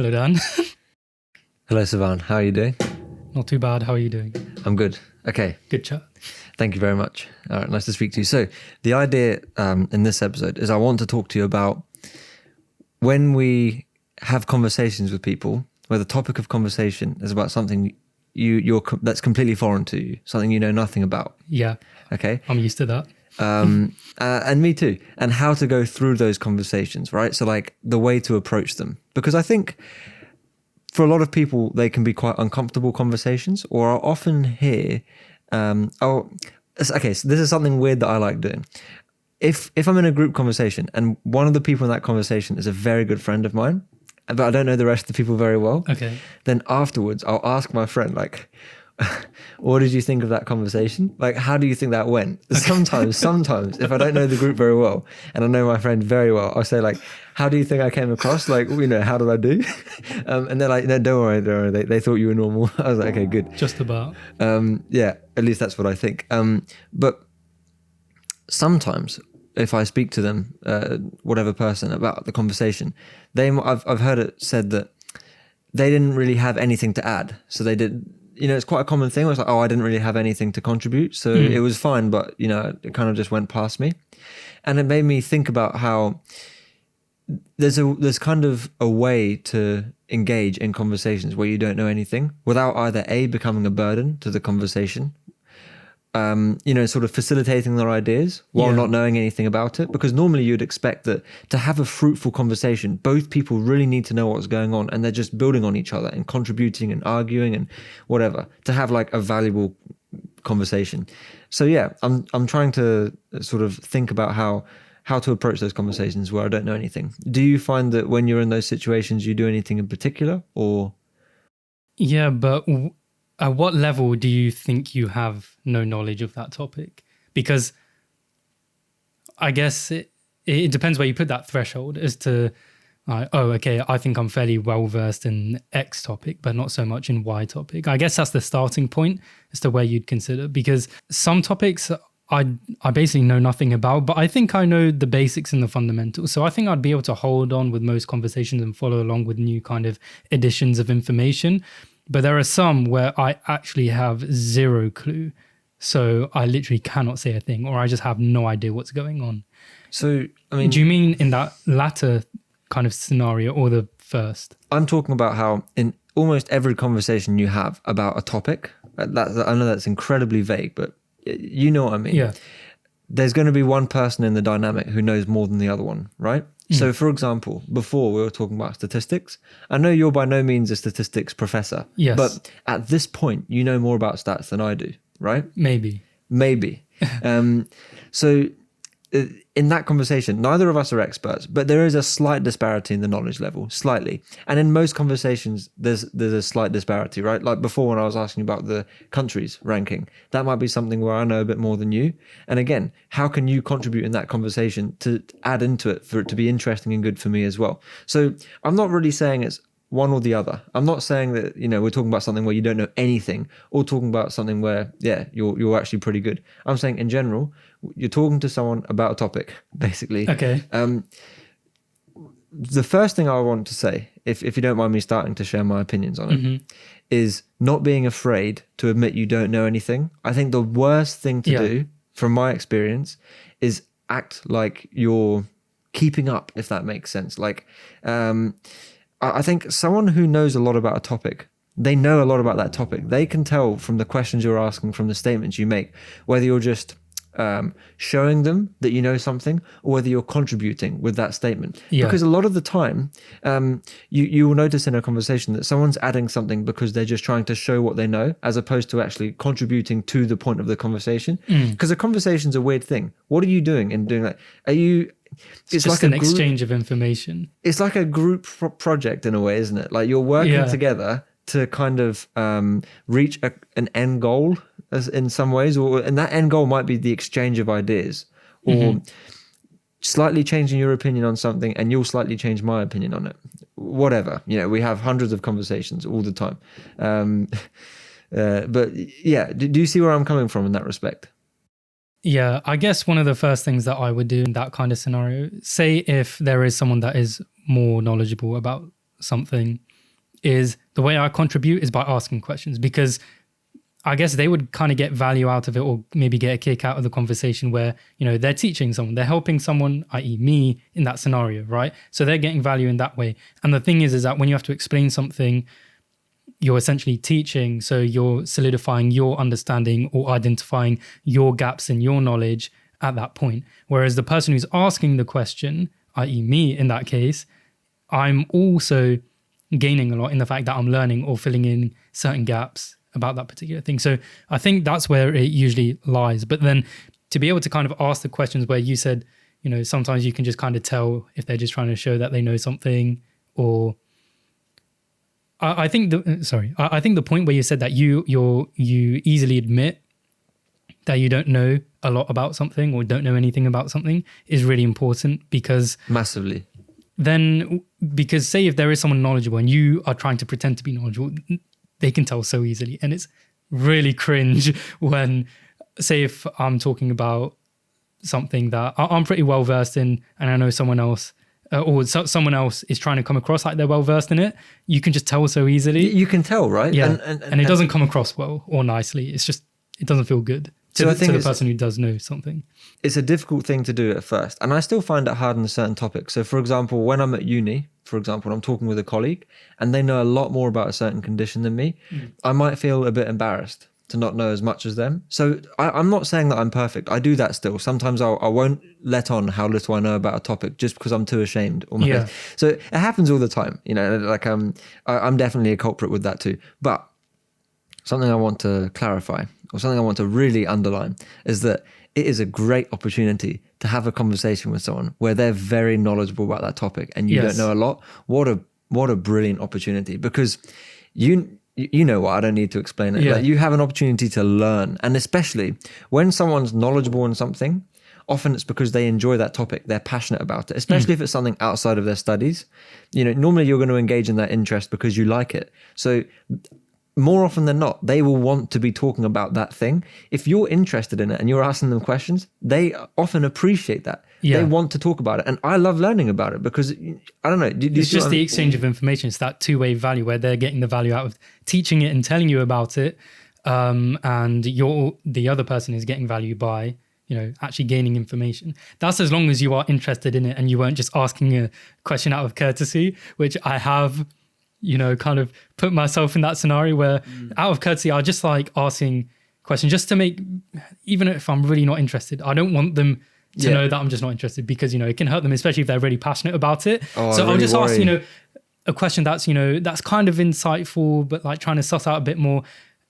Hello, Dan. Hello, Sivan. How are you doing? Not too bad. How are you doing? I'm good. Okay. Good chat. Thank you very much. All right. Nice to speak to you. So the idea in this episode is I want to talk to you about when we have conversations with people where the topic of conversation is about something that's completely foreign to you, something you know nothing about. Yeah. Okay. I'm used to that. And me too. And how to go through those conversations, right? So like the way to approach them. Because I think for a lot of people, they can be quite uncomfortable conversations, or I'll often hear, okay, so this is something weird that I like doing. If I'm in a group conversation and one of the people in that conversation is a very good friend of mine, but I don't know the rest of the people very well, Okay. then afterwards I'll ask my friend, like, what did you think of that conversation? Like, how do you think that went? Okay. Sometimes if I don't know the group very well and I know my friend very well, I'll say like, how do you think I came across? Like, how did I do? And they're like, no, don't worry. They thought you were normal. I was like, okay, good. Just about. Yeah, at least that's what I think. But sometimes if I speak to them, whatever person about the conversation, I've heard it said that they didn't really have anything to add. So they did, it's quite a common thing. It's like, oh, I didn't really have anything to contribute. So it was fine, but, it kind of just went past me. And it made me think about how there's kind of a way to engage in conversations where you don't know anything without either A, becoming a burden to the conversation, sort of facilitating their ideas while not knowing anything about it. Because normally you'd expect that to have a fruitful conversation, both people really need to know what's going on and they're just building on each other and contributing and arguing and whatever to have like a valuable conversation. So yeah, I'm trying to sort of think about how to approach those conversations where I don't know anything. Do you find that when you're in those situations, you do anything in particular or? Yeah, but at what level do you think you have no knowledge of that topic? Because I guess it depends where you put that threshold as to, okay, I think I'm fairly well versed in X topic, but not so much in Y topic. I guess that's the starting point as to where you'd consider, because some topics I basically know nothing about, but I think I know the basics and the fundamentals. So I think I'd be able to hold on with most conversations and follow along with new kind of additions of information. But there are some where I actually have zero clue. So I literally cannot say a thing, or I just have no idea what's going on. So, I mean, do you mean in that latter kind of scenario or the first? I'm talking about how in almost every conversation you have about a topic, I know that's incredibly vague, but you know what I mean? Yeah. There's going to be one person in the dynamic who knows more than the other one, right? So for example, before we were talking about statistics. I know you're by no means a statistics professor. Yes. But at this point, you know more about stats than I do, right? Maybe. So in that conversation, neither of us are experts, but there is a slight disparity in the knowledge level, slightly. And in most conversations, there's a slight disparity, right? Like before when I was asking about the countries ranking, that might be something where I know a bit more than you. And again, how can you contribute in that conversation to add into it for it to be interesting and good for me as well? So I'm not really saying it's one or the other. I'm not saying that, we're talking about something where you don't know anything or talking about something where, you're actually pretty good. I'm saying in general, you're talking to someone about a topic, basically. Okay. The first thing I want to say, if you don't mind me starting to share my opinions on it, is not being afraid to admit you don't know anything. I think the worst thing to do, from my experience, is act like you're keeping up, if that makes sense. Like, I think someone who knows a lot about a topic, they know a lot about that topic. They can tell from the questions you're asking, from the statements you make, whether you're just showing them that you know something or whether you're contributing with that statement. Yeah. Because a lot of the time, you will notice in a conversation that someone's adding something because they're just trying to show what they know as opposed to actually contributing to the point of the conversation. Because a conversation's a weird thing. What are you doing in doing that? It's just like an exchange of information. It's like a group project in a way, isn't it? Like you're working together to kind of reach an end goal in some ways, and that end goal might be the exchange of ideas or slightly changing your opinion on something and you'll slightly change my opinion on it. Whatever, we have hundreds of conversations all the time. But yeah, do you see where I'm coming from in that respect? Yeah, I guess one of the first things that I would do in that kind of scenario, say if there is someone that is more knowledgeable about something, is the way I contribute is by asking questions, because I guess they would kind of get value out of it, or maybe get a kick out of the conversation where, you know, they're teaching someone, they're helping someone, i.e. me, in that scenario, right? So they're getting value in that way. And the thing is that when you have to explain something, you're essentially teaching, so you're solidifying your understanding or identifying your gaps in your knowledge at that point. Whereas the person who's asking the question, i.e. me in that case, I'm also gaining a lot in the fact that I'm learning or filling in certain gaps about that particular thing. So I think that's where it usually lies. But then to be able to kind of ask the questions where you said, you know, sometimes you can just kind of tell if they're just trying to show that they know something, or I think the point where you said that you easily admit that you don't know a lot about something or don't know anything about something is really important, because Massively. then, because say if there is someone knowledgeable and you are trying to pretend to be knowledgeable, they can tell so easily. And it's really cringe when, say if I'm talking about something that I'm pretty well versed in and I know someone else someone else is trying to come across like they're well versed in it, you can just tell so easily. You can tell, right? Yeah, and it doesn't come across well or nicely. It's just, it doesn't feel good to the person who does know something. It's a difficult thing to do at first. And I still find it hard on a certain topic. So for example, when I'm at uni, for example, I'm talking with a colleague and they know a lot more about a certain condition than me, I might feel a bit embarrassed to not know as much as them. So I'm not saying that I'm perfect. I do that still. Sometimes I won't let on how little I know about a topic just because I'm too ashamed. Almost. Yeah. So it happens all the time. You know, like I'm definitely a culprit with that too. But something I want to clarify, or something I want to really underline, is that it is a great opportunity to have a conversation with someone where they're very knowledgeable about that topic and you don't know a lot. What a brilliant opportunity, because you know what, I don't need to explain it. Like, you have an opportunity to learn. And especially when someone's knowledgeable in something, often it's because they enjoy that topic. They're passionate about it, especially if it's something outside of their studies. You know, normally you're going to engage in that interest because you like it. So more often than not, they will want to be talking about that thing. If you're interested in it and you're asking them questions, they often appreciate that. Yeah. They want to talk about it. And I love learning about it because, I don't know. It's just the exchange of information. It's that two-way value where they're getting the value out of teaching it and telling you about it. And the other person is getting value by, you know, actually gaining information. That's as long as you are interested in it and you weren't just asking a question out of courtesy, which I have, you know, kind of put myself in that scenario where out of courtesy, I just like asking questions just to make, even if I'm really not interested, I don't want them to know that I'm just not interested, because, you know, it can hurt them, especially if they're really passionate about it. So I'll just ask, you know, a question that's, you know, that's kind of insightful, but like trying to suss out a bit more.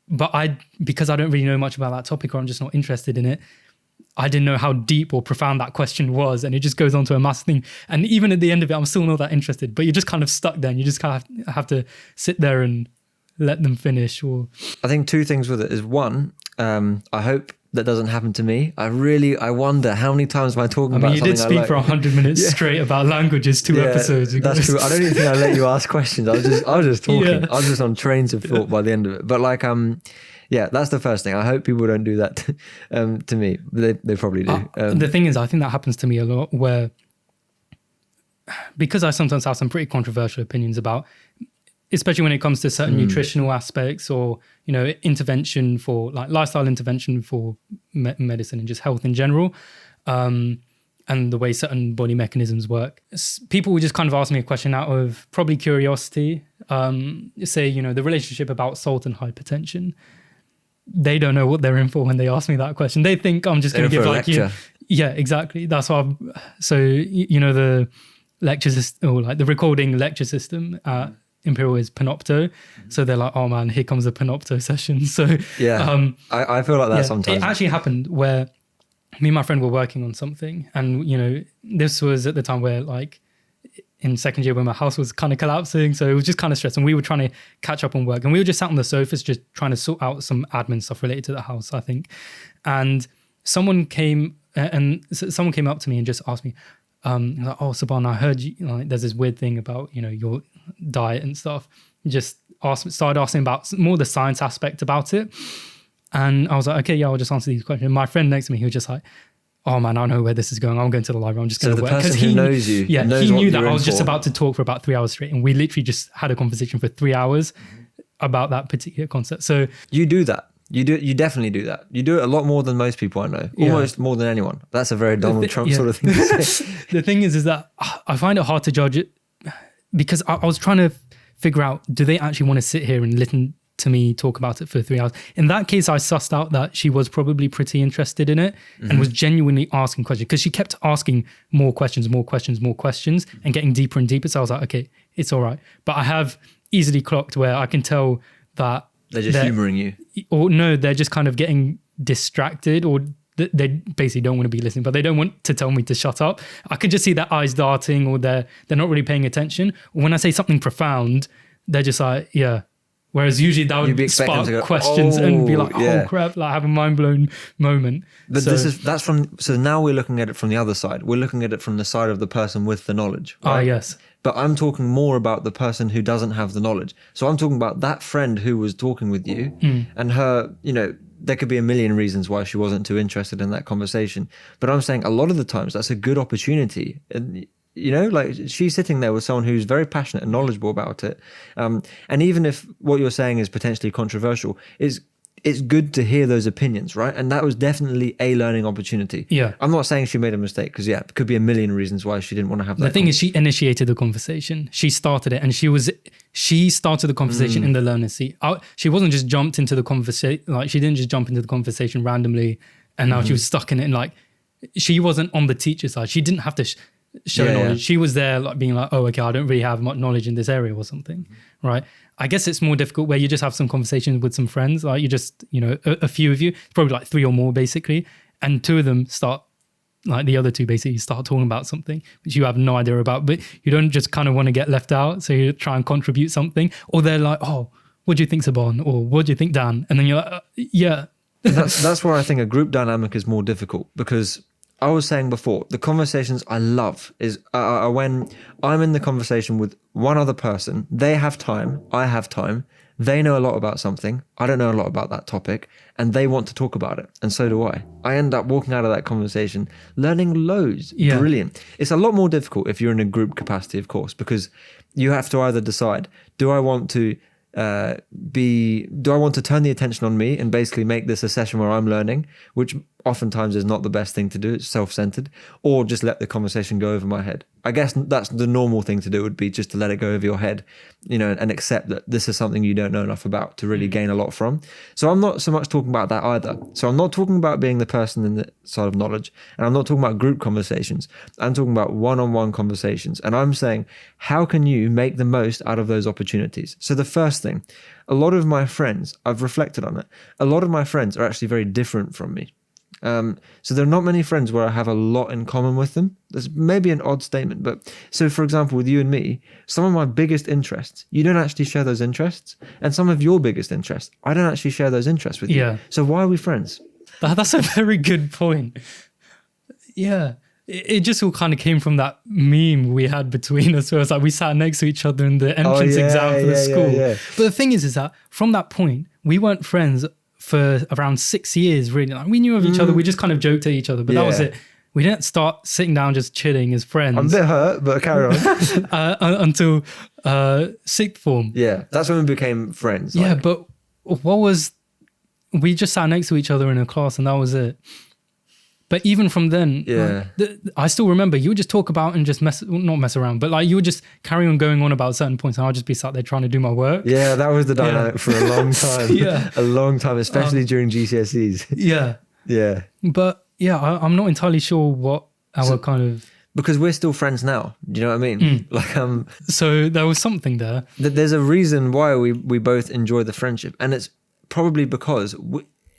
But because I don't really know much about that topic, or I'm just not interested in it, I didn't know how deep or profound that question was. And it just goes on to a massive thing. And even at the end of it, I'm still not that interested, but you're just kind of stuck there and you just kind of have to sit there and let them finish. Or I think two things with it is, one, I hope that doesn't happen to me. I wonder how many times am I talking about something I like. You did speak for 100 minutes straight about languages 2 episodes ago. That's true. I don't even think I let you ask questions. I was just talking. I was just on trains of thought by the end of it. But like, yeah, that's the first thing. I hope people don't do that to me. They probably do. The thing is, I think that happens to me a lot, where, because I sometimes have some pretty controversial opinions about, especially when it comes to certain nutritional aspects, or, you know, intervention for like lifestyle intervention for medicine and just health in general, and the way certain body mechanisms work. People would just kind of ask me a question out of probably curiosity. Say, you know, the relationship about salt and hypertension. They don't know what they're in for when they ask me that question. They think I'm just going to give like, yeah, exactly. That's why. So, you know, the lecture system, or like the recording lecture system at Imperial is Panopto. So they're like, oh man, here comes the Panopto session. So yeah, I feel like that sometimes. It actually happened where me and my friend were working on something, and, you know, this was at the time where, like, in second year when my house was kind of collapsing, so it was just kind of stressed, and we were trying to catch up on work, and we were just sat on the sofas just trying to sort out some admin stuff related to the house, I think. And someone came up to me and just asked me, like, oh, Saban, I heard you, like, there's this weird thing about, you know, your diet and stuff. Just started asking about more the science aspect about it. And I was like, okay, yeah, I'll just answer these questions. My friend next to me, he was just like, oh man, I know where this is going. I'm going to the library. I'm just So going to the work. person who knows you, yeah, knows he what knew that you're I in was just for. about to talk for about 3 hours straight, and we literally just had a conversation for 3 hours about that particular concept. So You do that. You definitely do that. You do it a lot more than most people I know. Yeah. Almost more than anyone. That's a very Donald Trump yeah. sort of thing to say. the thing is that I find it hard to judge it because I was trying to figure out, do they actually want to sit here and listen to me talk about it for 3 hours? In that case, I sussed out that she was probably pretty interested in it and was genuinely asking questions, because she kept asking more questions and getting deeper and deeper. So I was like, okay, it's all right. But I have easily clocked where I can tell that They're just humoring you. or no, they're just kind of getting distracted, or they basically don't want to be listening, but they don't want to tell me to shut up. I could just see their eyes darting, or they're not really paying attention. When I say something profound, they're just like, yeah. Whereas usually that You'd be would expecting spark them to go, questions and be "Oh, like, oh yeah." crap, like have a mind blown moment. But So- so now we're looking at it from the other side. We're looking at it from the side of the person with the knowledge. Ah, Right? yes. But I'm talking more about the person who doesn't have the knowledge. So I'm talking about that friend who was talking with you and her, there could be a million reasons why she wasn't too interested in that conversation. But I'm saying a lot of the times that's a good opportunity. And, like she's sitting there with someone who's very passionate and knowledgeable about it. And even if what you're saying is potentially controversial, it's good to hear those opinions, right? And that was definitely a learning opportunity. Yeah. I'm not saying she made a mistake, because it could be a million reasons why she didn't want to have that. The thing is, she initiated the conversation. She started it, and she started the conversation in the learner's seat. She wasn't just jumped into the conversation. Like, she didn't just jump into the conversation randomly, and now she was stuck in it. And like, she wasn't on the teacher side. She didn't have to show Yeah, knowledge. yeah. She was there, like being like, oh, okay, I don't really have much knowledge in this area or something, right? I guess it's more difficult where you just have some conversations with some friends. Like, you just, a few of you, it's probably like 3 or more basically, and 2 of them start, like the other 2 basically start talking about something which you have no idea about, but you don't just kind of want to get left out, so you try and contribute something. Or they're like, oh, what do you think, Saban? Or what do you think, Dan? And then you're like, yeah. And that's where I think a group dynamic is more difficult, because I was saying before, the conversations I love is when I'm in the conversation with one other person. They have time, I have time. They know a lot about something, I don't know a lot about that topic, and they want to talk about it, and so do I. I end up walking out of that conversation learning loads. Yeah. Brilliant. It's a lot more difficult if you're in a group capacity, of course, because you have to either decide, do I want to turn the attention on me and basically make this a session where I'm learning, which oftentimes is not the best thing to do, it's self-centered, or just let the conversation go over my head. I guess that's the normal thing to do, would be just to let it go over your head, and accept that this is something you don't know enough about to really gain a lot from. So I'm not so much talking about that either. So I'm not talking about being the person in the side of knowledge, and I'm not talking about group conversations. I'm talking about one-on-one conversations. And I'm saying, how can you make the most out of those opportunities? So the first thing, a lot of my friends, I've reflected on it, a lot of my friends are actually very different from me. So there are not many friends where I have a lot in common with them. That's maybe an odd statement, but so for example, with you and me, some of my biggest interests, you don't actually share those interests, and some of your biggest interests, I don't actually share those interests with you. Yeah. So why are we friends? That's a very good point. Yeah. It just all kind of came from that meme we had between us, where it's like we sat next to each other in the entrance exam for the school. Yeah. But the thing is that from that point, we weren't friends for around 6 years, really. Like, we knew of each other. We just kind of joked at each other, but that was Yeah. it. We didn't start sitting down just chilling as friends I'm a bit hurt, but carry on. until sixth form. Yeah, that's when we became friends. Yeah, but we just sat next to each other in a class, and that was it. But even from then, Yeah. I still remember you would just talk about and just not mess around, but like you would just carry on going on about certain points, and I'll just be sat there trying to do my work. Yeah, that was the dynamic for a long time. Yeah. A long time, especially during GCSEs. Yeah. Yeah. But yeah, I'm not entirely sure what our kind of... Because we're still friends now. Do you know what I mean? Like, So there was something there. there's a reason why we both enjoy the friendship, and it's probably because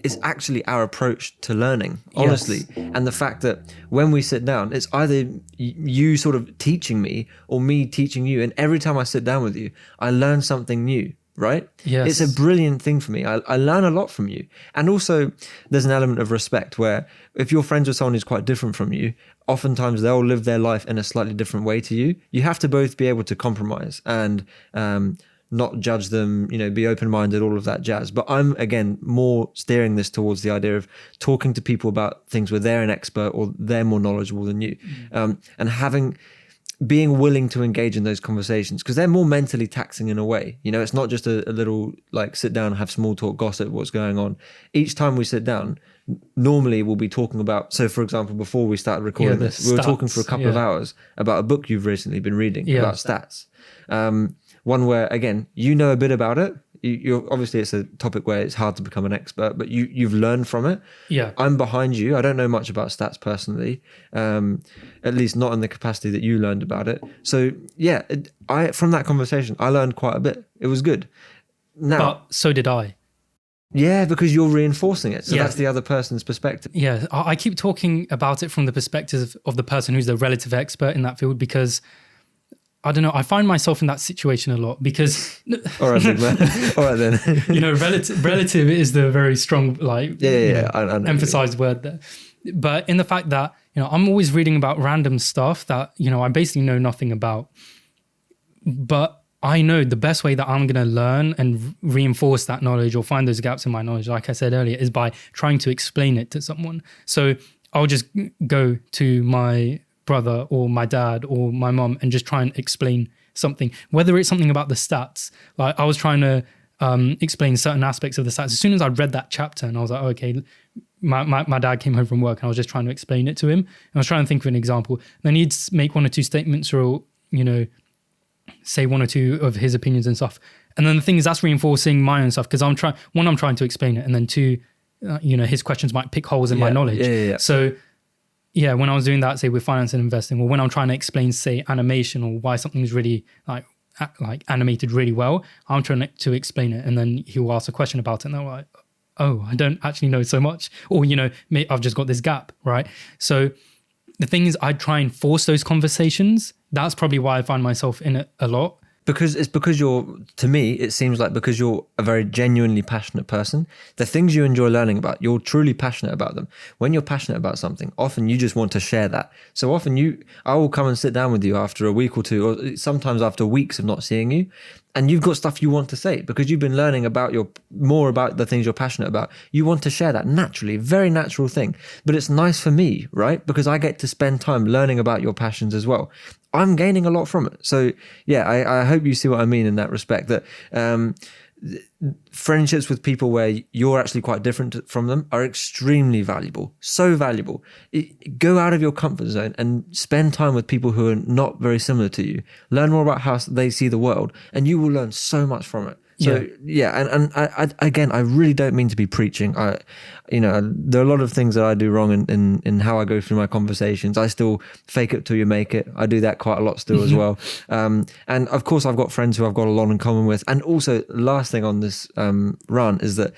it's actually our approach to learning, honestly. Yes. And the fact that when we sit down, it's either you sort of teaching me or me teaching you. And every time I sit down with you, I learn something new, right? Yes. It's a brilliant thing for me. I learn a lot from you. And also there's an element of respect where if you're friends with someone who's quite different from you, oftentimes they'll live their life in a slightly different way to you. You have to both be able to compromise and not judge them, be open-minded, all of that jazz. But I'm, again, more steering this towards the idea of talking to people about things where they're an expert or they're more knowledgeable than you. And being willing to engage in those conversations, because they're more mentally taxing in a way. It's not just a little like sit down and have small talk, gossip, what's going on. Each time we sit down, normally we'll be talking about, so for example, before we started recording this, we were talking for a couple of hours about a book you've recently been reading about stats. One where, again, you know a bit about it. You're obviously, it's a topic where it's hard to become an expert, but you've learned from it. Yeah, I'm behind you. I don't know much about stats personally, at least not in the capacity that you learned about it. So yeah, from that conversation, I learned quite a bit. It was good. Now, but so did I. Yeah, because you're reinforcing it. So that's the other person's perspective. Yeah, I keep talking about it from the perspective of the person who's the relative expert in that field, because I don't know, I find myself in that situation a lot because... All right, big man. All right, then. relative is the very strong, I know emphasized word there. But in the fact that, I'm always reading about random stuff that, I basically know nothing about. But I know the best way that I'm going to learn and reinforce that knowledge or find those gaps in my knowledge, like I said earlier, is by trying to explain it to someone. So I'll just go to my brother or my dad or my mom and just try and explain something, whether it's something about the stats. Like I was trying to explain certain aspects of the stats. As soon as I read that chapter and I was like, okay, my dad came home from work and I was just trying to explain it to him. And I was trying to think of an example. Then he'd make one or two statements or, say one or two of his opinions and stuff. And then the thing is, that's reinforcing my own stuff because I'm trying to explain it. And then two, his questions might pick holes in my knowledge. Yeah. So yeah, when I was doing that, say with finance and investing, or when I'm trying to explain, say, animation or why something's really like animated really well, I'm trying to explain it. And then he'll ask a question about it and they're like, oh, I don't actually know so much. Or, I've just got this gap, right? So the thing is, I try and force those conversations. That's probably why I find myself in it a lot. Because to me, it seems like because you're a very genuinely passionate person, the things you enjoy learning about, you're truly passionate about them. When you're passionate about something, often you just want to share that. So often I will come and sit down with you after a week or two, or sometimes after weeks of not seeing you. And you've got stuff you want to say because you've been learning more about the things you're passionate about. You want to share that naturally, very natural thing. But it's nice for me, right? Because I get to spend time learning about your passions as well. I'm gaining a lot from it. So yeah, I hope you see what I mean in that respect, that friendships with people where you're actually quite different from them are extremely valuable. So valuable. Go out of your comfort zone and spend time with people who are not very similar to you. Learn more about how they see the world and you will learn so much from it. So and I really don't mean to be preaching. There are a lot of things that I do wrong in how I go through my conversations. I still fake it till you make it. I do that quite a lot still as well. And of course I've got friends who I've got a lot in common with. And also last thing on this run is that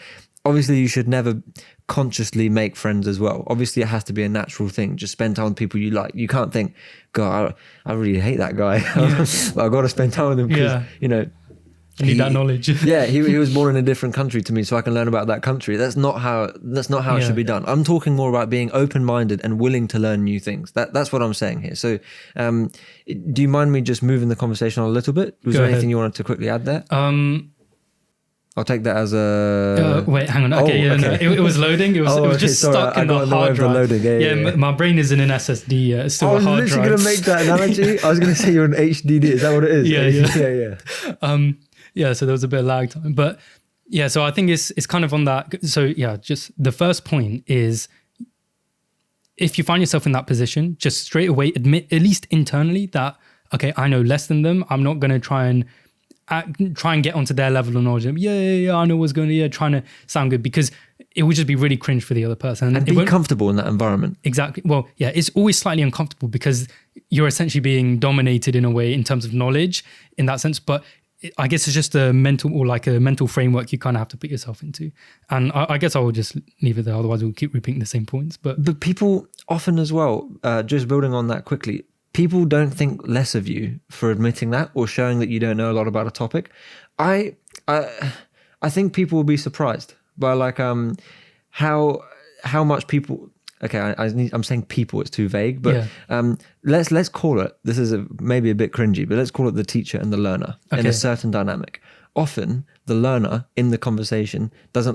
obviously you should never consciously make friends as well. Obviously it has to be a natural thing. Just spend time with people you like. You can't think, God, I really hate that guy. But I've got to spend time with him because, I need that knowledge. he was born in a different country to me, so I can learn about that country. That's not how it should be done. I'm talking more about being open-minded and willing to learn new things. That's what I'm saying here. So, do you mind me just moving the conversation on a little bit? Was there anything you wanted to quickly add there? I'll take that as a... wait, hang on. Okay, okay. No, it was loading. It was just stuck in the hard drive. Loading. Yeah. My brain is in an SSD. It's still a hard drive. I was literally going to make that analogy. I was going to say you're an HDD. Is that what it is? Yeah. Yeah, so there was a bit of lag time. But yeah, so I think it's kind of on that. So yeah, just the first point is if you find yourself in that position, just straight away admit, at least internally, that, okay, I know less than them. I'm not going to try and get onto their level of knowledge. Yeah, I know what's going on. Trying to sound good, because it would just be really cringe for the other person. And be comfortable in that environment. Exactly. Well, yeah, it's always slightly uncomfortable because you're essentially being dominated in a way in terms of knowledge in that sense. But I guess it's just a mental framework you kind of have to put yourself into. And I guess I will just leave it there. Otherwise we'll keep repeating the same points. But people often as well, just building on that quickly, people don't think less of you for admitting that or showing that you don't know a lot about a topic. I think people will be surprised by how much people... Okay, I'm saying people, it's too vague, but let's call it, this is maybe a bit cringy, but let's call it the teacher and the learner in a certain dynamic. often the learner in the conversation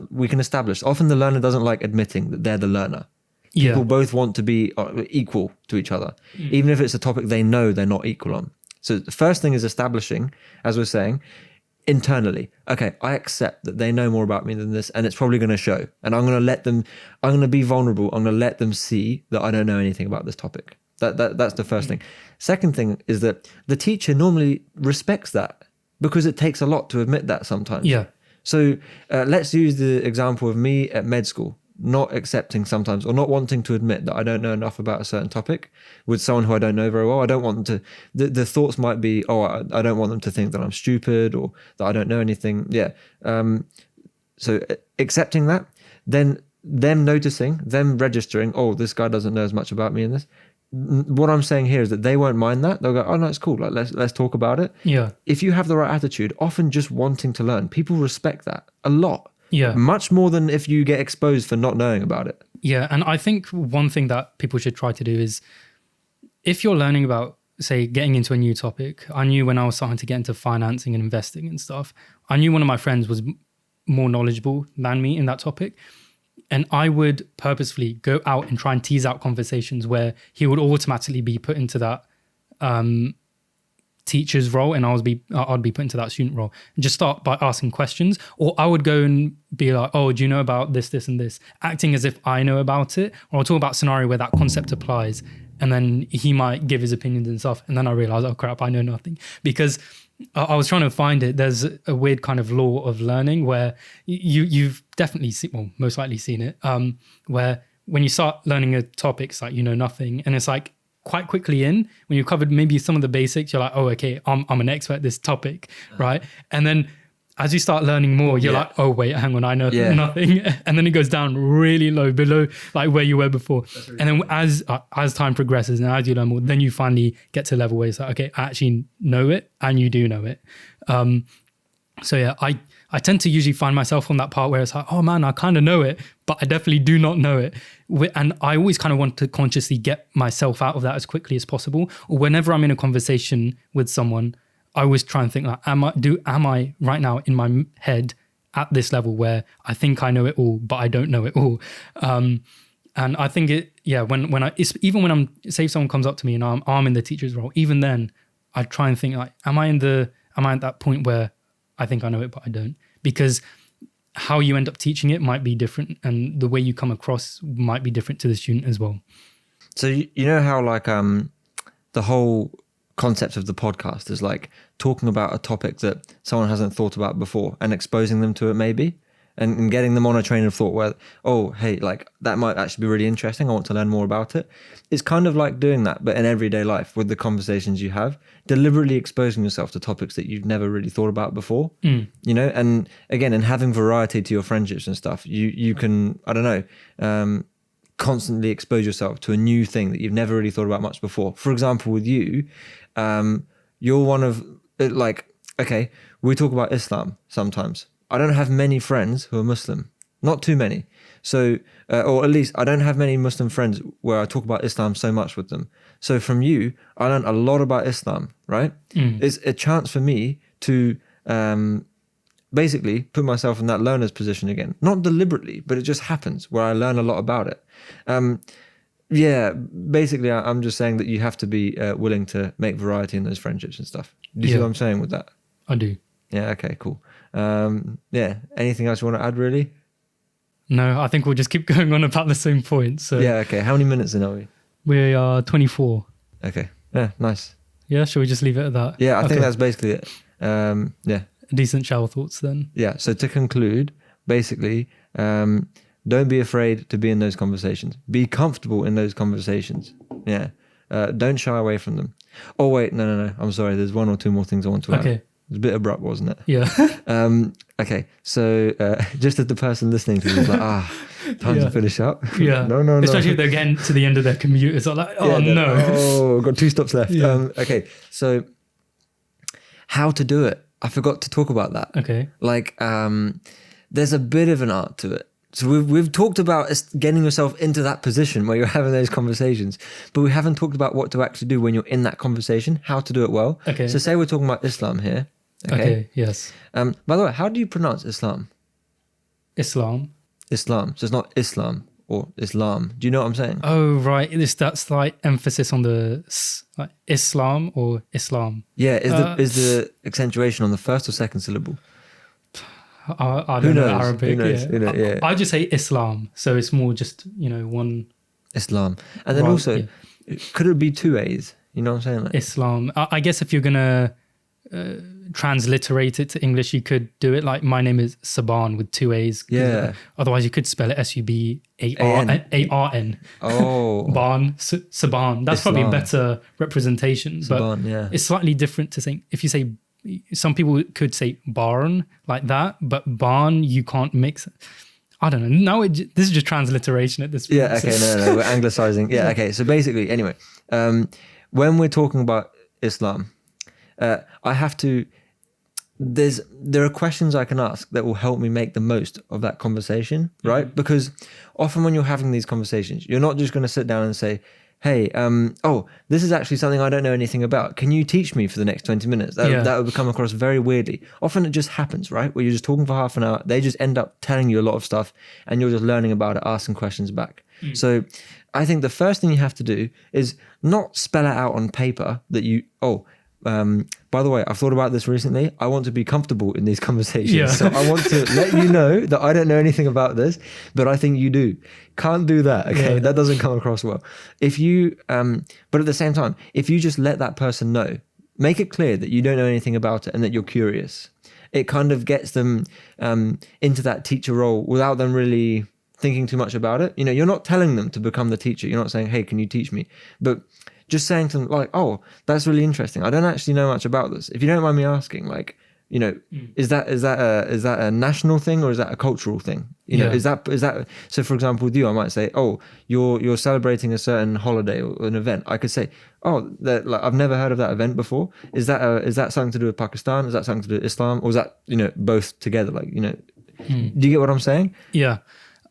we can establish, often the learner doesn't like admitting that they're the learner. People both want to be equal to each other, even if it's a topic they know they're not equal on. So the first thing is establishing, as we're saying, internally, okay, I accept that they know more about me than this, and it's probably going to show. And I'm going to be vulnerable. I'm going to let them see that I don't know anything about this topic. That's the first thing. Second thing is that the teacher normally respects that, because it takes a lot to admit that sometimes. Yeah. So let's use the example of me at med school, not accepting sometimes, or not wanting to admit that I don't know enough about a certain topic with someone who I don't know very well. I don't want them to, the thoughts might be, I don't want them to think that I'm stupid or that I don't know anything. Yeah. So accepting that, then them noticing, them registering, this guy doesn't know as much about me in this. What I'm saying here is that they won't mind that. They'll go, oh no, it's cool. Like let's talk about it. Yeah. If you have the right attitude, often just wanting to learn, people respect that a lot. Yeah. Much more than if you get exposed for not knowing about it. Yeah. And I think one thing that people should try to do is, if you're learning about, say, getting into a new topic, I knew when I was starting to get into financing and investing and stuff, I knew one of my friends was more knowledgeable than me in that topic. And I would purposefully go out and try and tease out conversations where he would automatically be put into that teacher's role, and I'd be put into that student role. And just start by asking questions, or I would go and be like, "Oh, do you know about this, this, and this?" Acting as if I know about it, or I'll talk about a scenario where that concept applies, and then he might give his opinions and stuff, and then I realize, oh crap, I know nothing, because I was trying to find it. There's a weird kind of law of learning where you've definitely seen, well, most likely seen it, where when you start learning a topic, it's like you know nothing, and it's like quite quickly when you've covered maybe some of the basics, you're like, oh, okay, I'm an expert at this topic, right? And then as you start learning more, you're like, oh wait, hang on, I know nothing, and then it goes down really low, below like where you were before. And then as time progresses and as you learn more, then you finally get to a level where it's like, okay, I actually know it, and you do know it. So yeah, I tend to usually find myself on that part where it's like, oh man, I kind of know it, but I definitely do not know it. And I always kind of want to consciously get myself out of that as quickly as possible. Or whenever I'm in a conversation with someone, I always try and think like, am I right now in my head at this level where I think I know it all, but I don't know it all. And I think even when say someone comes up to me and I'm in the teacher's role, even then I try and think like, am I at that point where I think I know it, but I don't? Because how you end up teaching it might be different, and the way you come across might be different to the student as well. So you know how like the whole concept of the podcast is like talking about a topic that someone hasn't thought about before and exposing them to it maybe, and getting them on a train of thought where, oh, hey, like that might actually be really interesting. I want to learn more about it. It's kind of like doing that, but in everyday life with the conversations you have, deliberately exposing yourself to topics that you've never really thought about before, you know, and again, and having variety to your friendships and stuff, you can, I don't know, constantly expose yourself to a new thing that you've never really thought about much before. For example, with you, you're one of like, okay, we talk about Islam sometimes. I don't have many friends who are Muslim, not too many. So, or at least I don't have many Muslim friends where I talk about Islam so much with them. So from you, I learned a lot about Islam, right? It's a chance for me to basically put myself in that learner's position again. Not deliberately, but it just happens where I learn a lot about it. Basically I'm just saying that you have to be willing to make variety in those friendships and stuff. Do you see what I'm saying with that? I do. Yeah, okay, cool. Anything else you want to add really? No, I think we'll just keep going on about the same point. So yeah, okay. How many minutes in are we? We are 24. Okay. Yeah, nice. Yeah, shall we just leave it at that? Yeah, I think that's basically it. Yeah. Decent shower thoughts then. Yeah, so to conclude, basically, don't be afraid to be in those conversations. Be comfortable in those conversations. Yeah. Don't shy away from them. Oh, wait, no. I'm sorry. There's one or two more things I want to add. Okay. It was a bit abrupt, wasn't it? Yeah. Okay, so just as the person listening to this is like, time to finish up. Yeah. No. Especially if they're getting to the end of their commute. It's like, I've got 2 stops left. Yeah. Okay, so how to do it. I forgot to talk about that. Okay. Like, there's a bit of an art to it. So we've talked about getting yourself into that position where you're having those conversations, but we haven't talked about what to actually do when you're in that conversation, how to do it well. Okay. So say we're talking about Islam here. Okay. Yes. By the way, how do you pronounce Islam? Islam. Islam. So it's not Islam or Islam. Do you know what I'm saying? Oh, right. That slight emphasis on the like Islam or Islam. Yeah. Is the accentuation on the first or second syllable? I Who don't know knows? Arabic. Who knows? Yeah. Who knows? Yeah. I just say Islam. So it's more just, one. Islam. And then Right, also, yeah. could it be two A's? You know what I'm saying? Like, Islam. I guess if you're going to transliterate it to English, you could do it like my name is Saban with two A's. Yeah. Otherwise, you could spell it Subarn. Oh. Ban, Saban. That's probably a Islam. better representation. Saban, but yeah. it's slightly different to say, if you say, some people could say barn like that, but barn, you can't mix it. I don't know. Now this is just transliteration at this point. Yeah, okay, no, we're anglicizing. Yeah, okay. So basically, anyway, when we're talking about Islam, I have to. There are questions I can ask that will help me make the most of that conversation, right? Mm-hmm. Because often when you're having these conversations, you're not just going to sit down and say, "Hey, this is actually something I don't know anything about. Can you teach me for the next 20 minutes?" That would come across very weirdly. Often it just happens, right? Where you're just talking for half an hour. They just end up telling you a lot of stuff and you're just learning about it, asking questions back. So I think the first thing you have to do is not spell it out on paper that you, by the way, I've thought about this recently. I want to be comfortable in these conversations. Yeah. So I want to let you know that I don't know anything about this, but I think you do. Can't do that. Okay. Yeah. That doesn't come across well. If you, but at the same time, if you just let that person know, make it clear that you don't know anything about it and that you're curious, it kind of gets them into that teacher role without them really thinking too much about it. You're not telling them to become the teacher. You're not saying, "Hey, can you teach me?" But just saying to them like, "Oh, that's really interesting. I don't actually know much about this. If you don't mind me asking, like, is that a national thing or is that a cultural thing? Is that so? For example, with you, I might say, "Oh, you're celebrating a certain holiday or an event." I could say, "Oh, I've never heard of that event before. Is that something to do with Pakistan? Is that something to do with Islam? Or is that both together? Like, do you get what I'm saying?" Yeah.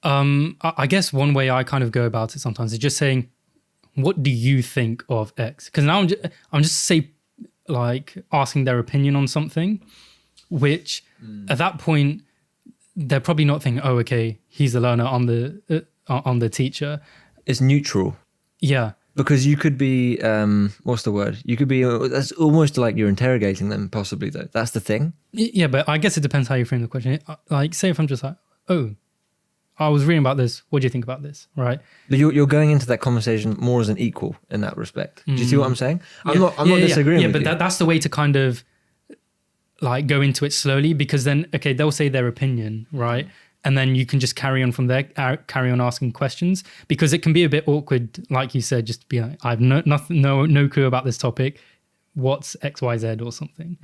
I guess one way I kind of go about it sometimes is just saying, "What do you think of X?" Because now I'm just say like asking their opinion on something, which at that point they're probably not thinking, "Oh, okay, he's the learner, I'm the teacher." It's neutral. Yeah. Because you could be, what's the word? You could be, that's almost like you're interrogating them, possibly, though. That's the thing. Yeah, but I guess it depends how you frame the question. Like, say if I'm just like, "Oh, I was reading about this. What do you think about this?" Right? But you're going into that conversation more as an equal in that respect. Do you see what I'm saying? I'm not disagreeing with you. Yeah, but that's the way to kind of like go into it slowly, because then, okay, they'll say their opinion, right? And then you can just carry on from there, carry on asking questions, because it can be a bit awkward, like you said, just to be like, "I have no clue about this topic. What's X, Y, Z or something?"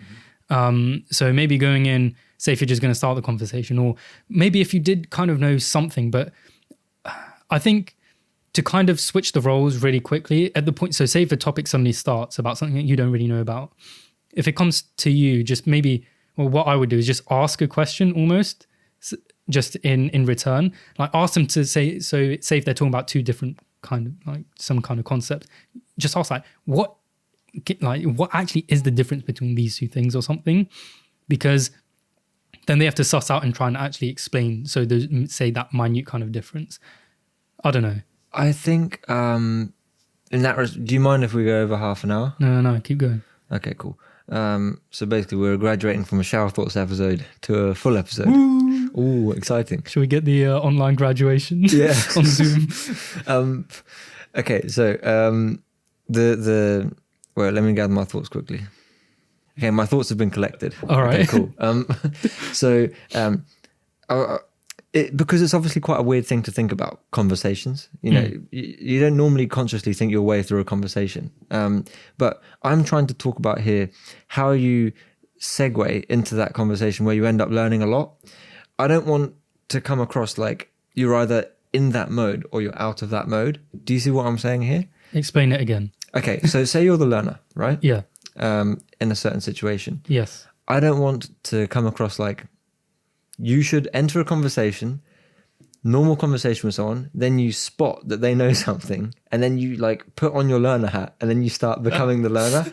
So maybe going in, say if you're just going to start the conversation, or maybe if you did kind of know something, but I think to kind of switch the roles really quickly at the point. So say if a topic suddenly starts about something that you don't really know about, if it comes to you, just maybe, well, what I would do is just ask a question almost, just in return, like ask them to say if they're talking about two different kind of like some kind of concept, just ask like what actually is the difference between these two things or something, because then they have to suss out and try and actually explain. So there's, say, that minute kind of difference. I don't know. I think in that, do you mind if we go over half an hour? No, keep going. Okay, cool. So basically we're graduating from a shower thoughts episode to a full episode. Ooh, exciting. Should we get the online graduation? Yeah. On Zoom? Okay, so well, let me gather my thoughts quickly. Okay, my thoughts have been collected. All right. Okay, cool. Because it's obviously quite a weird thing to think about conversations. You don't normally consciously think your way through a conversation. But I'm trying to talk about here how you segue into that conversation where you end up learning a lot. I don't want to come across like you're either in that mode or you're out of that mode. Do you see what I'm saying here? Explain it again. Okay, so say you're the learner, right? Yeah. In a certain situation. Yes. I don't want to come across like you should enter a conversation normal conversation with someone, then you spot that they know something, and then you like put on your learner hat, and then you start becoming the learner.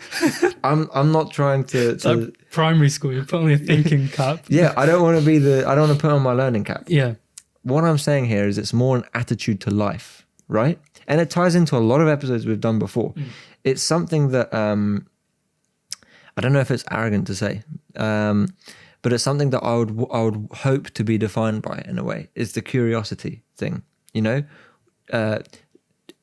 I'm not trying to Like primary school, you put on your thinking cap. yeah, I don't want to put on my learning cap. Yeah. What I'm saying here is it's more an attitude to life, right? And it ties into a lot of episodes we've done before. It's something that I don't know if it's arrogant to say, but it's something that I would hope to be defined by in a way. Is the curiosity thing, you know?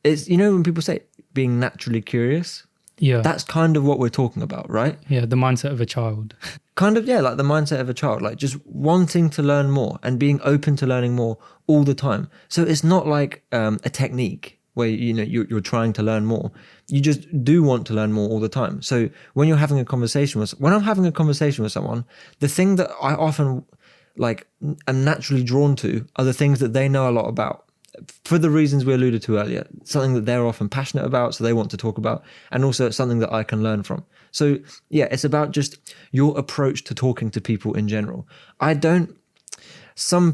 It's, you know, when people say being naturally curious, Yeah. that's kind of what we're talking about, right? Yeah, the mindset of a child. Kind of, yeah, like the mindset of a child, like just wanting to learn more and being open to learning more all the time. So it's not like a technique where, you know, you're trying to learn more. You just do want to learn more all the time. So when I'm having a conversation with someone, the thing that I often like am naturally drawn to are the things that they know a lot about, for the reasons we alluded to earlier. Something that they're often passionate about, so they want to talk about, and also it's something that I can learn from. So yeah, it's about just your approach to talking to people in general.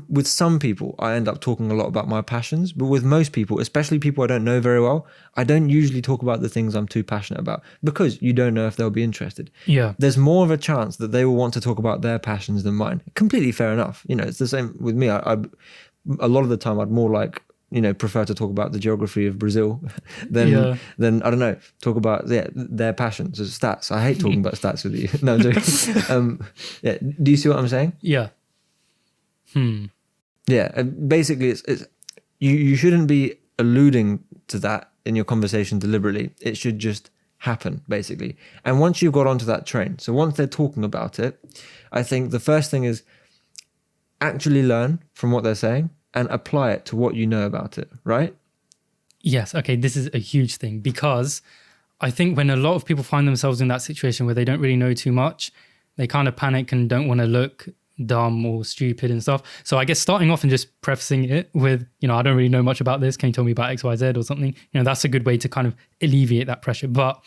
With some people, I end up talking a lot about my passions, but with most people, especially people I don't know very well, I don't usually talk about the things I'm too passionate about, because you don't know if they'll be interested. Yeah. There's more of a chance that they will want to talk about their passions than mine. Completely fair enough. You know, it's the same with me. I a lot of the time I'd more like, you know, prefer to talk about the geography of Brazil than I don't know, talk about their passions as stats. I hate talking about stats with you. No, I'm joking. Yeah, do you see what I'm saying? Yeah. Yeah, basically it's you shouldn't be alluding to that in your conversation deliberately. It should just happen, basically. And once you've got onto that train, so once they're talking about it, I think the first thing is actually learn from what they're saying and apply it to what you know about it, right? Yes. Okay. This is a huge thing, because I think when a lot of people find themselves in that situation where they don't really know too much, they kind of panic and don't want to look dumb or stupid and stuff. So I guess starting off and just prefacing it with, you know, I don't really know much about this. Can you tell me about X, Y, Z or something? You know, that's a good way to kind of alleviate that pressure. But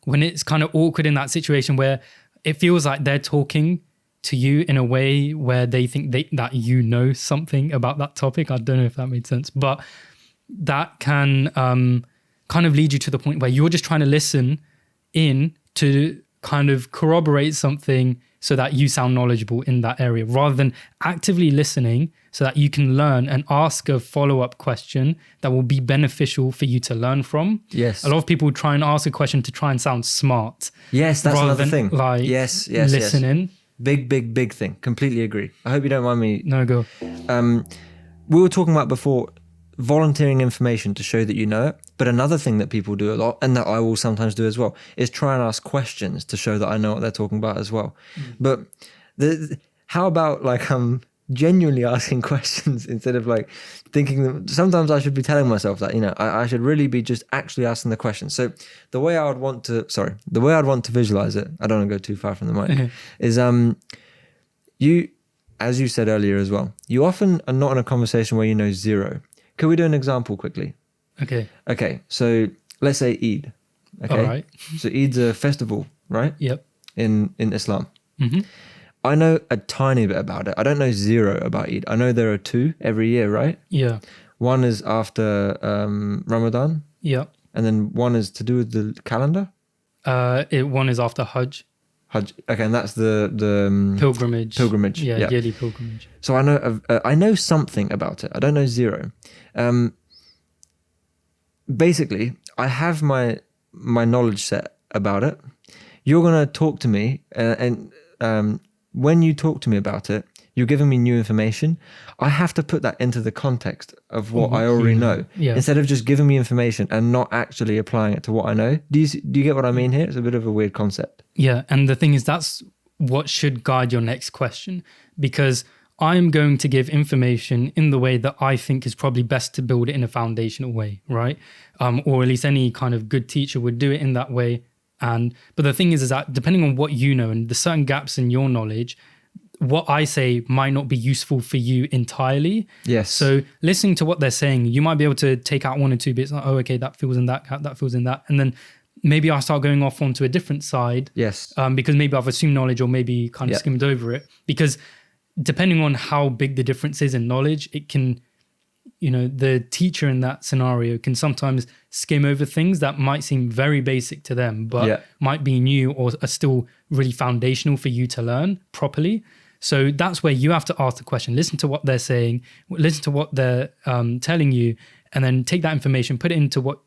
when it's kind of awkward in that situation where it feels like they're talking to you in a way where they think that you know something about that topic. I don't know if that made sense, but that can kind of lead you to the point where you're just trying to listen in to kind of corroborate something so that you sound knowledgeable in that area, rather than actively listening so that you can learn and ask a follow-up question that will be beneficial for you to learn from. Yes. A lot of people try and ask a question to try and sound smart. Yes, that's rather another than, thing. Like, yes, listening. Yes. Big thing. Completely agree. I hope you don't mind me. No, go. We were talking about before volunteering information to show that you know it. But another thing that people do a lot, and that I will sometimes do as well, is try and ask questions to show that I know what they're talking about as well. But how about like genuinely asking questions instead of like thinking that sometimes I should be telling myself that, you know, I should really be just actually asking the question. So the way I'd want to visualize it, I don't want to go too far from the mic, is you, as you said earlier as well, you often are not in a conversation where you know zero. Could we do an example quickly? Okay. So let's say Eid. Okay. All right. So Eid's a festival, right? Yep. In Islam. Mm-hmm. I know a tiny bit about it. I don't know zero about Eid. I know there are 2 every year, right? Yeah. One is after Ramadan. Yeah. And then one is to do with the calendar. One is after Hajj. Hajj. Okay, and that's the Pilgrimage. Pilgrimage. Yeah, yearly pilgrimage. So I know something about it. I don't know zero. Basically, I have my knowledge set about it. You're gonna talk to me, and when you talk to me about it, you're giving me new information. I have to put that into the context of what I already know, instead of just giving me information and not actually applying it to what I know. Do you get what I mean here? It's a bit of a weird concept. Yeah, and the thing is, that's what should guide your next question, because I'm going to give information in the way that I think is probably best to build it in a foundational way, right? Or at least any kind of good teacher would do it in that way. But the thing is that depending on what you know and the certain gaps in your knowledge, what I say might not be useful for you entirely. Yes. So listening to what they're saying, you might be able to take out 1 or 2 bits, like, oh, okay, that fills in that gap, that fills in that. And then maybe I start going off onto a different side. Yes. Because maybe I've assumed knowledge or maybe kind of skimmed over it. Because depending on how big the difference is in knowledge, it can the teacher in that scenario can sometimes skim over things that might seem very basic to them, but might be new or are still really foundational for you to learn properly. So that's where you have to ask the question, listen to what they're saying, listen to what they're telling you, and then take that information, put it into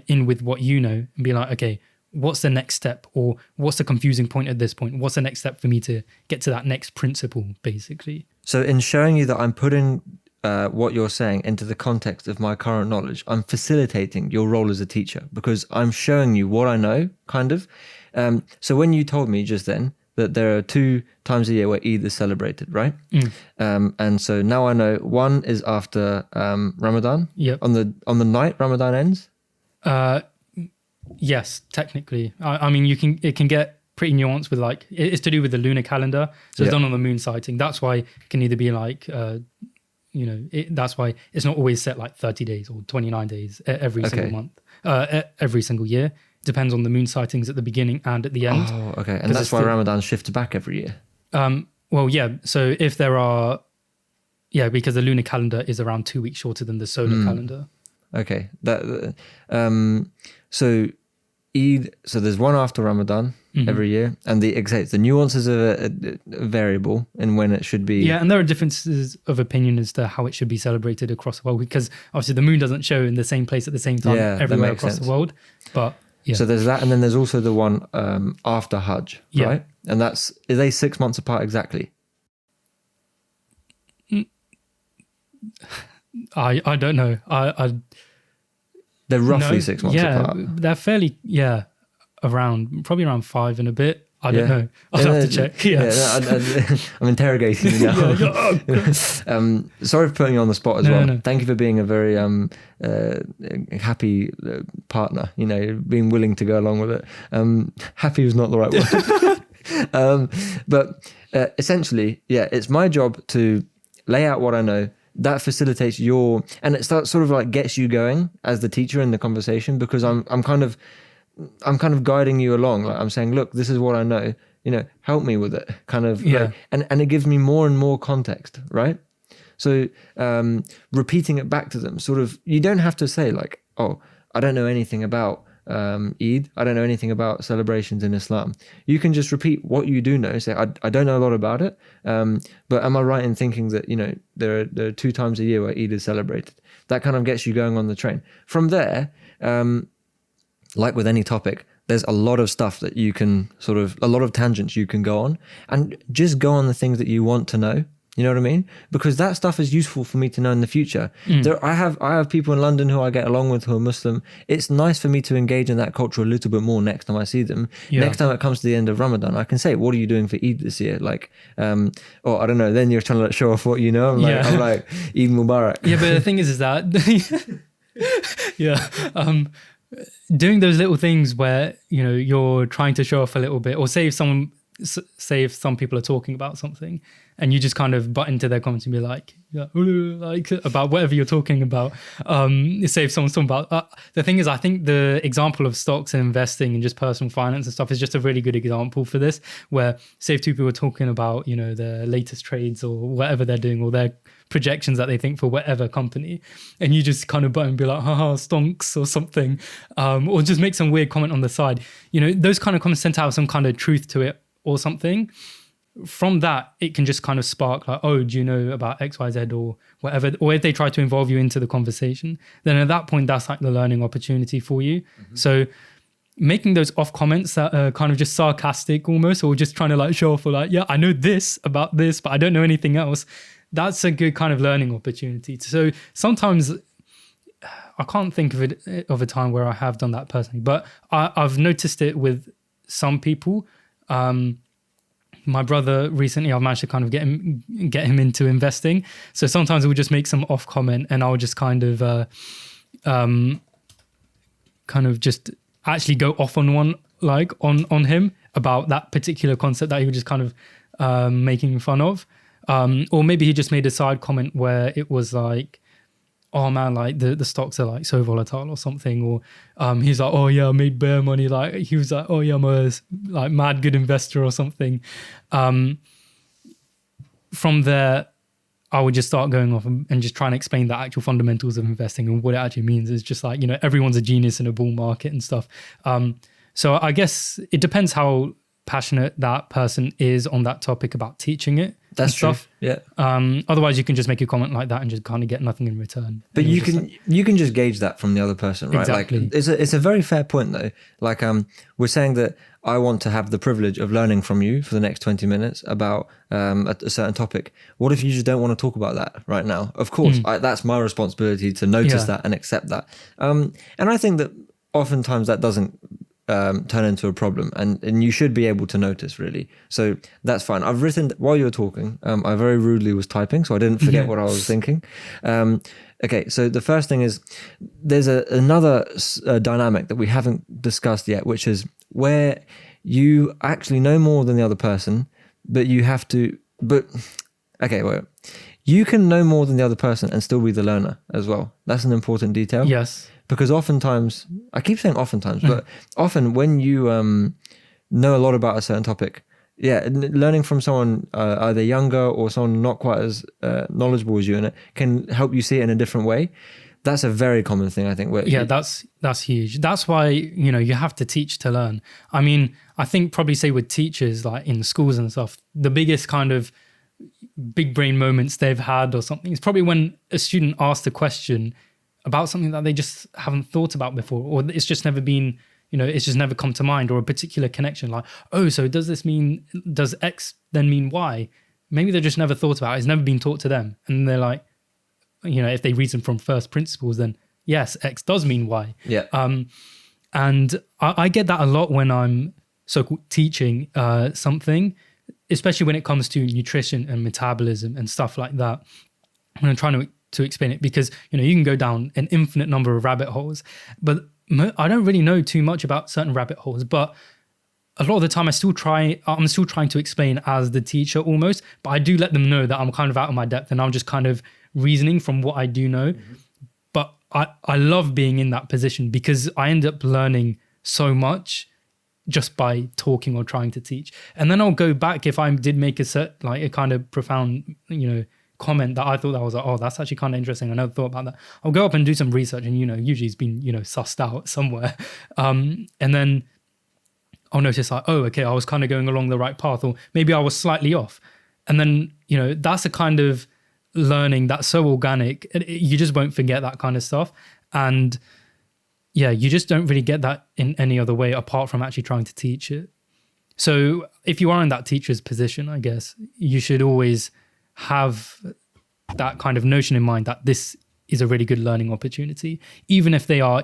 in with what you know, and be like, okay, what's the next step? Or what's the confusing point at this point? What's the next step for me to get to that next principle, basically? So in showing you that I'm putting what you're saying into the context of my current knowledge, I'm facilitating your role as a teacher because I'm showing you what I know, kind of. So when you told me just then that there are 2 times a year where Eid is celebrated, right? And so now I know one is after Ramadan. Yep. On the night Ramadan ends. Yes, technically. I mean, it can get pretty nuanced with it's to do with the lunar calendar. So it's done on the moon sighting. That's why it can either be that's why it's not always set 30 days or 29 days every single month, every single year. It depends on the moon sightings at the beginning and at the end. Oh, okay. And that's why Ramadan shifts back every year. Well, yeah. So if there are, because the lunar calendar is around 2 weeks shorter than the solar calendar. Okay. So Eid, so there's one after Ramadan every year, and the nuances of a variable in when it should be. Yeah, and there are differences of opinion as to how it should be celebrated across the world, because obviously the moon doesn't show in the same place at the same time everywhere across the world. But so there's that, and then there's also the one after Hajj, right? And are they 6 months apart exactly? I don't know. They're roughly 6 months apart. They're fairly, probably around 5 and a bit. I don't know. I'll have to check. I'm interrogating you now. Sorry for putting you on the spot as well. No. Thank you for being a very happy partner, being willing to go along with it. Happy is not the right word. But essentially, it's my job to lay out what I know. That facilitates and it starts sort of gets you going as the teacher in the conversation, because I'm kind of guiding you along. I'm saying, look, this is what I know, help me with it, kind of. And it gives me more and more context, right? So repeating it back to them, sort of, you don't have to say oh, I don't know anything about Eid, I don't know anything about celebrations in Islam. You can just repeat what you do know. Say, I don't know a lot about it, but am I right in thinking that there are 2 times a year where Eid is celebrated? That kind of gets you going on the train. From there, like with any topic, there's a lot of stuff that you can a lot of tangents you can go on, and just go on the things that you want to know. You know what I mean? Because that stuff is useful for me to know in the future. I have people in London who I get along with who are Muslim. It's nice for me to engage in that culture a little bit more next time I see them. Next time it comes to the end of Ramadan, I can say, what are you doing for Eid this year? Or I don't know, then you're trying to show off what you know. I'm like, Eid Mubarak. Yeah, but the thing is that, doing those little things where, you're trying to show off a little bit, or say if some people are talking about something and you just kind of butt into their comments and be like about whatever you're talking about. Say if someone's talking about, the thing is, I think the example of stocks and investing and just personal finance and stuff is just a really good example for this, where say if 2 people are talking about, their latest trades or whatever they're doing, or their projections that they think for whatever company, and you just kind of butt and be like, haha, stonks or something, or just make some weird comment on the side. Those kind of comments tend to have some kind of truth to it or something. From that, it can just kind of spark oh, do you know about XYZ or whatever? Or if they try to involve you into the conversation, then at that point, that's the learning opportunity for you. So making those off comments that are kind of just sarcastic almost, or just trying to show off, or I know this about this, but I don't know anything else. That's a good kind of learning opportunity. So sometimes I can't think of a time where I have done that personally, but I've noticed it with some people. My brother recently, I've managed to kind of get him into investing. So sometimes we'll just make some off comment, and I'll just kind of just actually go off on one, on him about that particular concept that he was just kind of making fun of. Or maybe he just made a side comment where it was oh man, the stocks are so volatile or something, or he's like, oh yeah, I made bear money. He was like, oh yeah, I'm a mad good investor or something. From there, I would just start going off and just trying to explain the actual fundamentals of investing and what it actually means. It's just like, everyone's a genius in a bull market and stuff. So I guess it depends how passionate that person is on that topic about teaching it. That's true. Stuff. Yeah. Otherwise, you can just make a comment like that and just kind of get nothing in return. But And you you're just can you can just gauge that from the other person, right? Exactly. Like it's a very fair point though. Like we're saying that I want to have the privilege of learning from you for the next 20 minutes about a certain topic. What if you just don't want to talk about that right now? Of course, that's my responsibility to notice that and accept that. And I think that oftentimes that doesn't turn into a problem, and you should be able to notice, really. So that's fine. I've written while you were talking. I very rudely was typing, so I didn't forget what I was thinking. Okay, so the first thing is there's another dynamic that we haven't discussed yet, which is where you actually know more than the other person, but you have to. But okay, wait. You can know more than the other person and still be the learner as well. That's an important detail. Yes. Because oftentimes, I keep saying oftentimes, but often when you know a lot about a certain topic, learning from someone either younger or someone not quite as knowledgeable as you in it can help you see it in a different way. That's a very common thing, I think. That's huge. That's why, you have to teach to learn. I mean, I think probably say with teachers, like in schools and stuff, the biggest kind of big brain moments they've had or something is probably when a student asked a question about something that they just haven't thought about before, or it's just never been, it's just never come to mind, or a particular connection like, oh, so does X then mean Y? Maybe they just never thought about it. It's never been taught to them. And they're like, if they reason from first principles, then yes, X does mean Y. Yeah. And I get that a lot when I'm so-called teaching something, especially when it comes to nutrition and metabolism and stuff like that. When I'm trying to explain it, because you can go down an infinite number of rabbit holes, but I don't really know too much about certain rabbit holes. But a lot of the time I'm still trying to explain as the teacher almost, but I do let them know that I'm kind of out of my depth and I'm just kind of reasoning from what I do know. But I love being in that position because I end up learning so much just by talking or trying to teach. And then I'll go back if I did make a kind of profound, comment that I thought that was like, oh, that's actually kind of interesting. I never thought about that. I'll go up and do some research and, usually it's been, sussed out somewhere. And then I'll notice like, oh, okay, I was kind of going along the right path, or maybe I was slightly off. And then, that's a kind of learning that's so organic. You just won't forget that kind of stuff. And yeah, you just don't really get that in any other way apart from actually trying to teach it. So if you are in that teacher's position, I guess you should always have that kind of notion in mind that this is a really good learning opportunity, even if they are,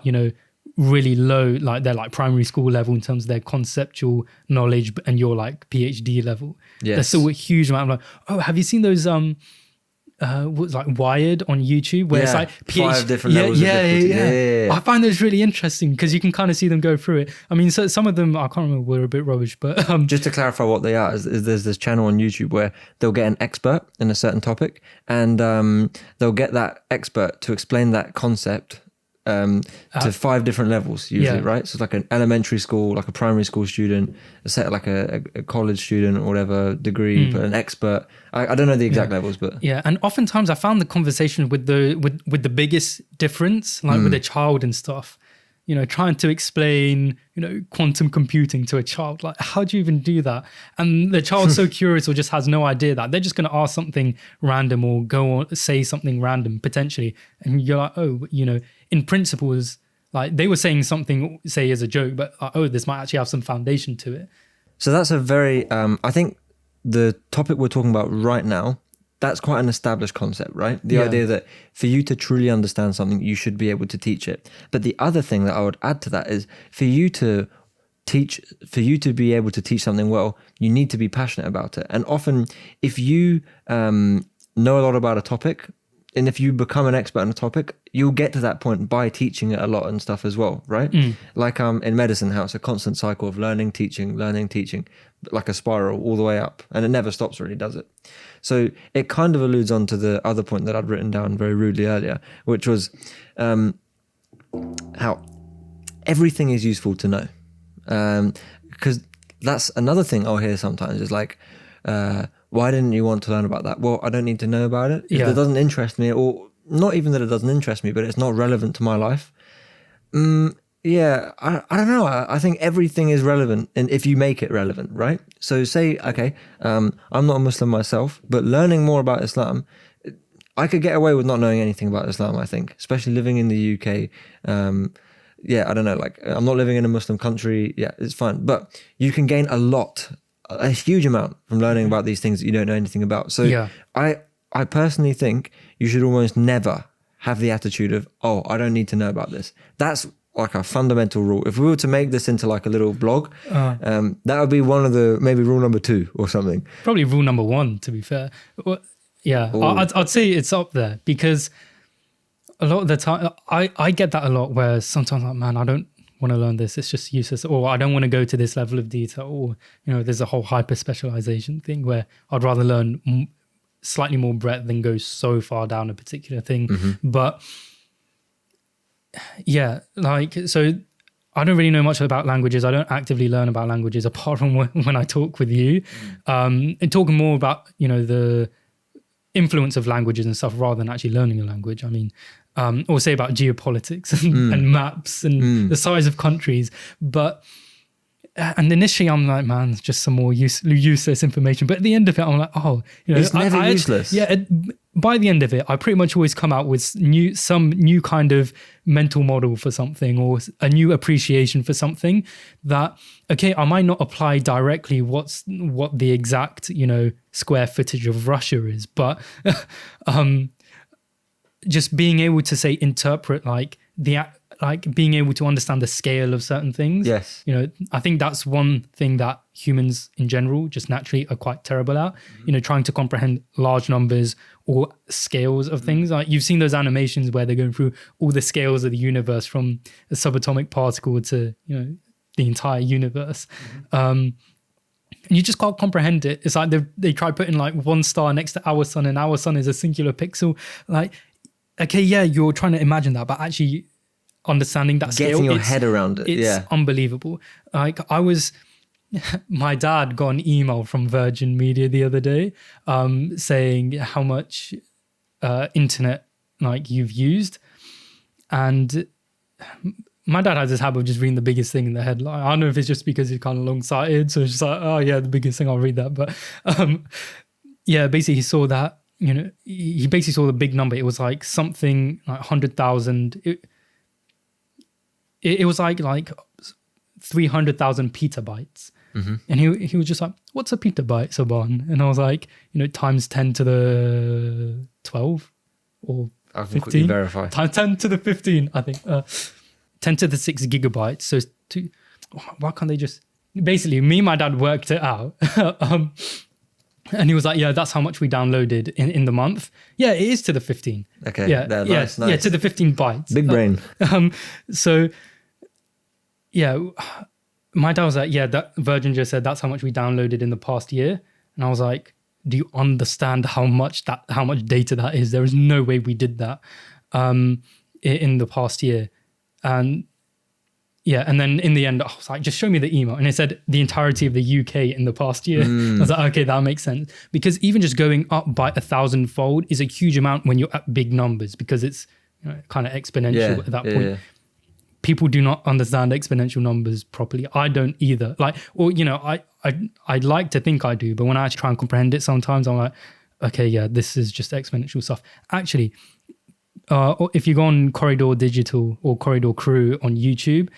really low, like they're like primary school level in terms of their conceptual knowledge, and you're like PhD level. Yes. There's still a huge amount of like, oh, have you seen those what's like Wired on YouTube where it's like 5 different levels of difficulty. Yeah. I find those really interesting because you can kind of see them go through it. I mean, so some of them I can't remember, were a bit rubbish, but just to clarify what they are, is there's this channel on YouTube where they'll get an expert in a certain topic, and they'll get that expert to explain that concept to 5 different levels usually, right? So it's like an elementary school, like a primary school student, like a college student or whatever degree, but an expert. I don't know the exact levels, but and oftentimes I found the conversation with the biggest difference, like with a child and stuff, trying to explain, quantum computing to a child. Like, how do you even do that? And the child's so curious or just has no idea that they're just going to ask something random or go on, say something random potentially. And you're like, oh, in principles, like they were saying something, say as a joke, but this might actually have some foundation to it. So that's a very, I think the topic we're talking about right now, that's quite an established concept, right? The idea that for you to truly understand something, you should be able to teach it. But the other thing that I would add to that is for you to be able to teach something well, you need to be passionate about it. And often if you know a lot about a topic, and if you become an expert on a topic, you'll get to that point by teaching it a lot and stuff as well, right? Like in medicine, how it's a constant cycle of learning, teaching, like a spiral all the way up. And it never stops really, does it? So it kind of alludes on to the other point that I'd written down very rudely earlier, which was how everything is useful to know. Because that's another thing I'll hear sometimes is like, Why didn't you want to learn about that? Well, I don't need to know about it. If Yeah. it doesn't interest me, or not even that it doesn't interest me, but it's not relevant to my life. Yeah, I don't know. I think everything is relevant, and if you make it relevant, right? So say, okay, I'm not a Muslim myself, but learning more about Islam, I could get away with not knowing anything about Islam, I think, especially living in the UK. Yeah, I don't know, like I'm not living in a Muslim country. Yeah, it's fine. But you can gain a huge amount from learning about these things that you don't know anything about. So Yeah. I personally think you should almost never have the attitude of, oh, I don't need to know about this. That's like a fundamental rule. If we were to make this into like a little blog, that would be one of the, maybe rule number 2 or something. Probably rule number 1, to be fair. Well, yeah, I'd say it's up there, because a lot of the time I get that a lot, where sometimes like, man, I don't want to learn this, it's just useless, or I don't want to go to this level of detail, or there's a whole hyper specialization thing where I'd rather learn slightly more breadth than go so far down a particular thing. But yeah, like, so I don't really know much about languages. I don't actively learn about languages apart from when I talk with you, and talking more about the influence of languages and stuff rather than actually learning a language. I mean, or say about geopolitics and maps and the size of countries. But and initially I'm like, man, it's just some more useless information. But at the end of it, I'm like, oh, it's never useless. By the end of it, I pretty much always come out with some new kind of mental model for something, or a new appreciation for something that, okay, I might not apply directly what the exact, square footage of Russia is, but just being able to say interpret being able to understand the scale of certain things. Yes. I think that's one thing that humans in general just naturally are quite terrible at, trying to comprehend large numbers or scales of things. Like you've seen those animations where they're going through all the scales of the universe, from a subatomic particle to, the entire universe. And you just can't comprehend it. It's like they try putting like one star next to our sun, and our sun is a singular pixel. Like, okay, yeah, you're trying to imagine that, but actually understanding that scale, getting your head around it, it's unbelievable. Like my dad got an email from Virgin Media the other day, saying how much internet like you've used, and my dad has this habit of just reading the biggest thing in the headline. I don't know if it's just because he's kind of long-sighted, so it's just like, oh yeah, the biggest thing, I'll read that. But yeah, basically he saw that, he basically saw the big number. It was like something like 100,000. It was like 300,000 petabytes. And he was just like, what's a petabyte, Saban? And I was like, times 10 to the 12 or I can 15. quickly verify. Times 10 to the 15, I think. 10 to the 6 gigabytes. So why can't they just... Basically, me and my dad worked it out. And he was like, yeah, that's how much we downloaded in the month. Yeah, it is to the 15. Okay, yeah, nice. Yeah, to the 15 bytes. Big brain. So, yeah, my dad was like, yeah, that Virgin just said that's how much we downloaded in the past year. And I was like, do you understand how much data that is? There is no way we did that in the past year. And yeah, and then in the end, I was like, just show me the email. And it said the entirety of the UK in the past year. I was like, okay, that makes sense. Because even just going up by 1,000-fold is a huge amount when you're at big numbers, because it's kind of exponential at that point. Yeah. People do not understand exponential numbers properly. I don't either. I'd like to think I do, but when I actually try and comprehend it, sometimes I'm like, okay, yeah, this is just exponential stuff. Actually, if you go on Corridor Digital or Corridor Crew on YouTube,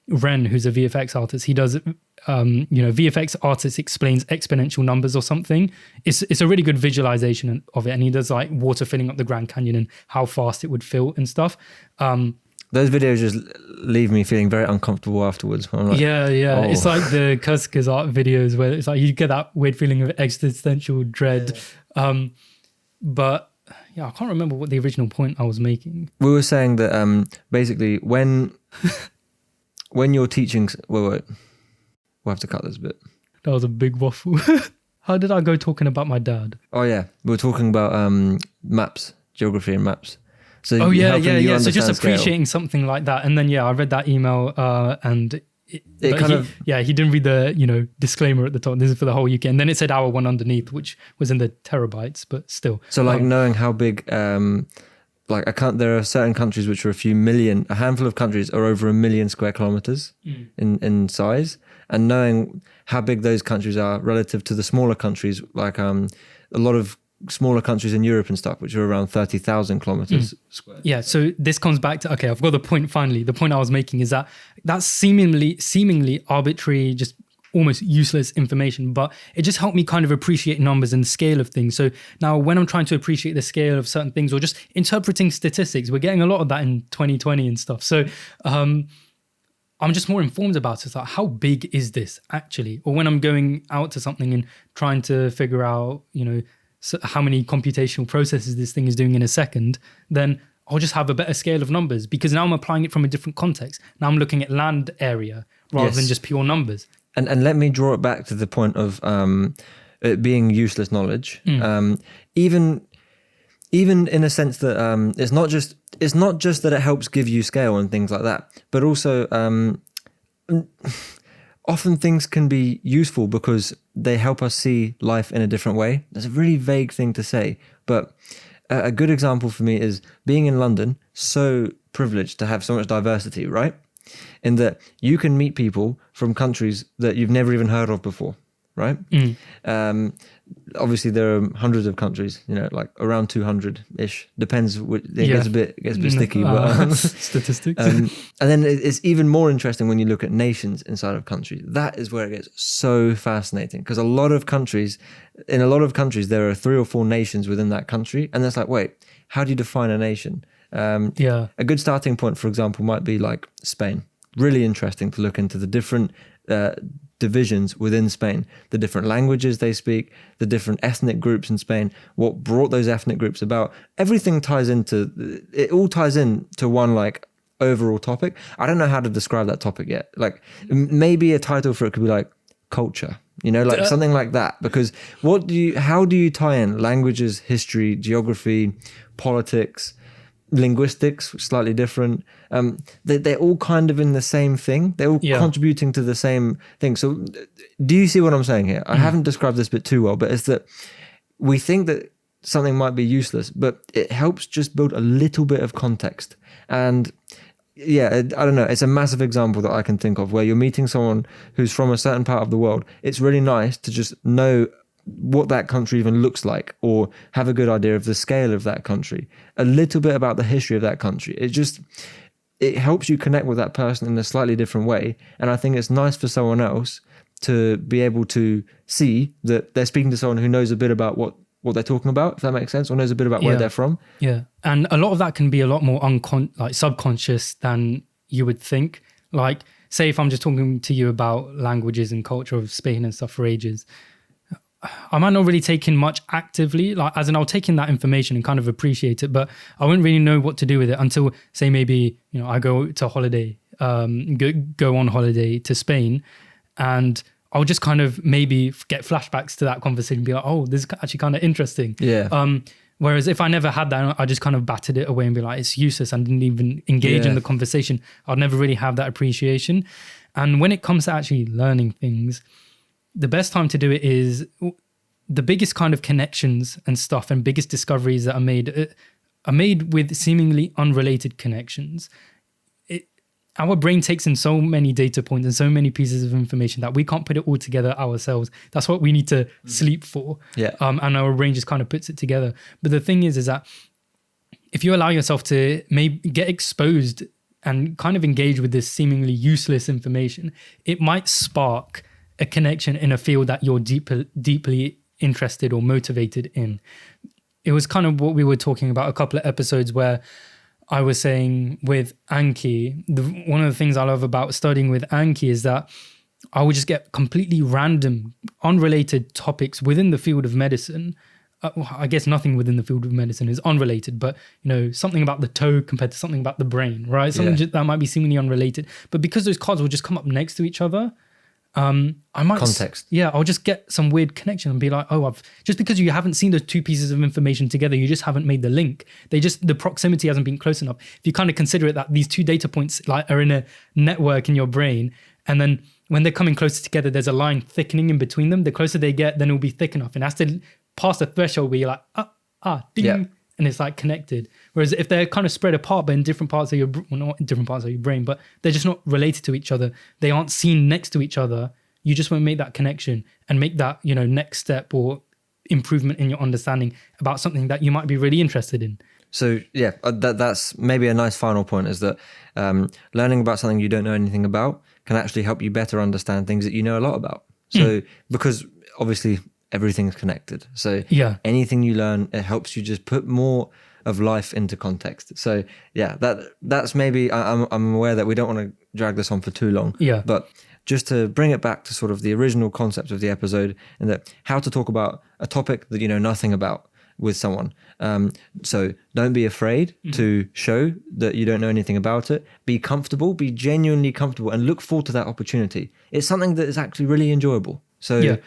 Ren, who's a VFX artist, he does, VFX artist explains exponential numbers or something. It's a really good visualization of it. And he does like water filling up the Grand Canyon and how fast it would fill and stuff. Those videos just leave me feeling very uncomfortable afterwards. I'm like, yeah. Oh. It's like the Kuzka's art videos where it's like you get that weird feeling of existential dread. Yeah. But yeah, I can't remember what the original point I was making. We were saying that basically when you're teaching... Wait. We'll have to cut this bit. That was a big waffle. How did I go talking about my dad? Oh yeah, we were talking about maps, geography and maps. So So just appreciating something like that. And then, yeah, I read that email and It kind of he didn't read the disclaimer at the top. This is for the whole UK, and then it said hour one underneath, which was in the terabytes, but still. So like knowing how big, there are certain countries which are a handful of countries are over 1 million square kilometers in size, and knowing how big those countries are relative to the smaller countries, like a lot of smaller countries in Europe and stuff, which are around 30,000 kilometers square. Yeah, so this comes back to, okay, I've got the point finally. The point I was making is that that's seemingly arbitrary, just almost useless information, but it just helped me kind of appreciate numbers and the scale of things. So now when I'm trying to appreciate the scale of certain things or just interpreting statistics, we're getting a lot of that in 2020 and stuff. So I'm just more informed about it. It's like, how big is this actually? Or when I'm going out to something and trying to figure out, so how many computational processes this thing is doing in a second, then I'll just have a better scale of numbers because now I'm applying it from a different context. Now I'm looking at land area rather than just pure numbers. And let me draw it back to the point of it being useless knowledge. Even in a sense that it's not just that it helps give you scale and things like that, but also often things can be useful because they help us see life in a different way. That's a really vague thing to say, but a good example for me is being in London, so privileged to have so much diversity, right? In that you can meet people from countries that you've never even heard of before, right? Obviously there are hundreds of countries, like around 200-ish. Depends. It gets a bit sticky, but statistics. And then it's even more interesting when you look at nations inside of countries. That is where it gets so fascinating because in a lot of countries, there are 3 or 4 nations within that country, and it's like, wait, how do you define a nation? A good starting point, for example, might be like Spain. Really interesting to look into the different divisions within Spain, the different languages they speak, the different ethnic groups in Spain, what brought those ethnic groups about. Everything all ties into one like overall topic. I don't know how to describe that topic yet. Like maybe a title for it could be like culture, something like that. Because how do you tie in languages, history, geography, politics, linguistics, slightly different. They're all kind of in the same thing. They're all contributing to the same thing. So do you see what I'm saying here? I haven't described this bit too well, but it's that we think that something might be useless, but it helps just build a little bit of context. And I don't know. It's a massive example that I can think of where you're meeting someone who's from a certain part of the world. It's really nice to just know what that country even looks like or have a good idea of the scale of that country, a little bit about the history of that country. It helps you connect with that person in a slightly different way. And I think it's nice for someone else to be able to see that they're speaking to someone who knows a bit about what they're talking about, if that makes sense, or knows a bit about where they're from. Yeah. And a lot of that can be a lot more subconscious than you would think. Like, say if I'm just talking to you about languages and culture of Spain and stuff for ages, I might not really take in much actively, like as in I'll take in that information and kind of appreciate it, but I wouldn't really know what to do with it until, say, maybe, I go to holiday, go on holiday to Spain, and I'll just kind of maybe get flashbacks to that conversation and be like, oh, this is actually kind of interesting. Yeah. Whereas if I never had that, I just kind of batted it away and be like, it's useless and didn't even engage in the conversation, I'd never really have that appreciation. And when it comes to actually learning things, the best time to do it is the biggest kind of connections and stuff and biggest discoveries that are made with seemingly unrelated connections. Our brain takes in so many data points and so many pieces of information that we can't put it all together ourselves. That's what we need to sleep for. Yeah. And our brain just kind of puts it together. But the thing is that if you allow yourself to maybe get exposed and kind of engage with this seemingly useless information, it might spark a connection in a field that you're deeply interested or motivated in. It was kind of what we were talking about a couple of episodes where I was saying with Anki, one of the things I love about studying with Anki is that I would just get completely random, unrelated topics within the field of medicine. I guess nothing within the field of medicine is unrelated, but something about the toe compared to something about the brain, right? Something that might be seemingly unrelated. But because those cards will just come up next to each other, I might context. I'll just get some weird connection and be like, oh, just because you haven't seen those two pieces of information together, you just haven't made the link. The proximity hasn't been close enough. If you kind of consider it that these two data points like are in a network in your brain, And then when they're coming closer together, there's a line thickening in between them. The closer they get, then it'll be thick enough. And it has to pass the threshold where you're like, ding. Yeah. And it's like connected. Whereas if they're kind of spread apart, but in different parts of your, well, not in different parts of your brain, but they're just not related to each other. They aren't seen next to each other. You just won't make that connection and make that, next step or improvement in your understanding about something that you might be really interested in. So yeah, that's maybe a nice final point, is that learning about something you don't know anything about can actually help you better understand things that you know a lot about. So because obviously everything is connected. So anything you learn, it helps you just put more of life into context. So yeah, that's maybe, I'm aware that we don't want to drag this on for too long. Yeah. But just to bring it back to sort of the original concept of the episode, and that how to talk about a topic that you know nothing about with someone. So don't be afraid to show that you don't know anything about it. Be comfortable, be genuinely comfortable, and look forward to that opportunity. It's something that is actually really enjoyable. So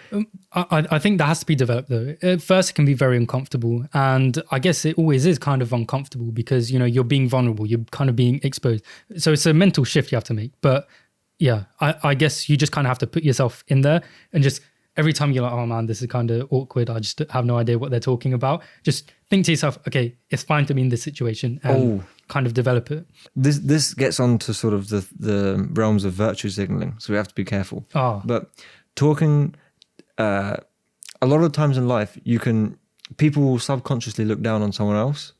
I think that has to be developed though. At first it can be very uncomfortable, and I guess it always is kind of uncomfortable because you're being vulnerable, you're kind of being exposed. So it's a mental shift you have to make. But yeah, I guess you just kind of have to put yourself in there, and just every time you're like, oh man, this is kind of awkward, I just have no idea what they're talking about, just think to yourself, okay, it's fine to be in this situation, and kind of develop it. This gets on to sort of the realms of virtue signaling, so we have to be careful. But talking, a lot of times in life, people will subconsciously look down on someone else,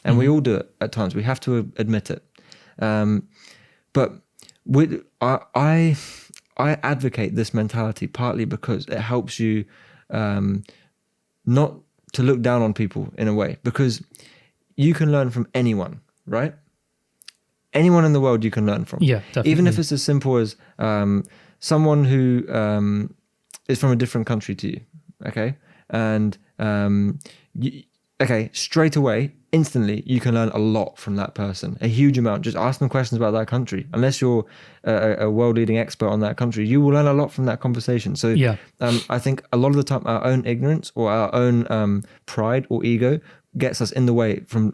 and we all do it at times. We have to admit it. But I advocate this mentality partly because it helps you not to look down on people in a way, because you can learn from anyone, right? Anyone in the world you can learn from. Yeah, definitely. Even if it's as simple as someone who is from a different country to you, okay? And straight away, instantly, you can learn a lot from that person, a huge amount. Just ask them questions about that country. Unless you're a world-leading expert on that country, you will learn a lot from that conversation. So I think a lot of the time, our own ignorance or our own pride or ego gets us in the way from...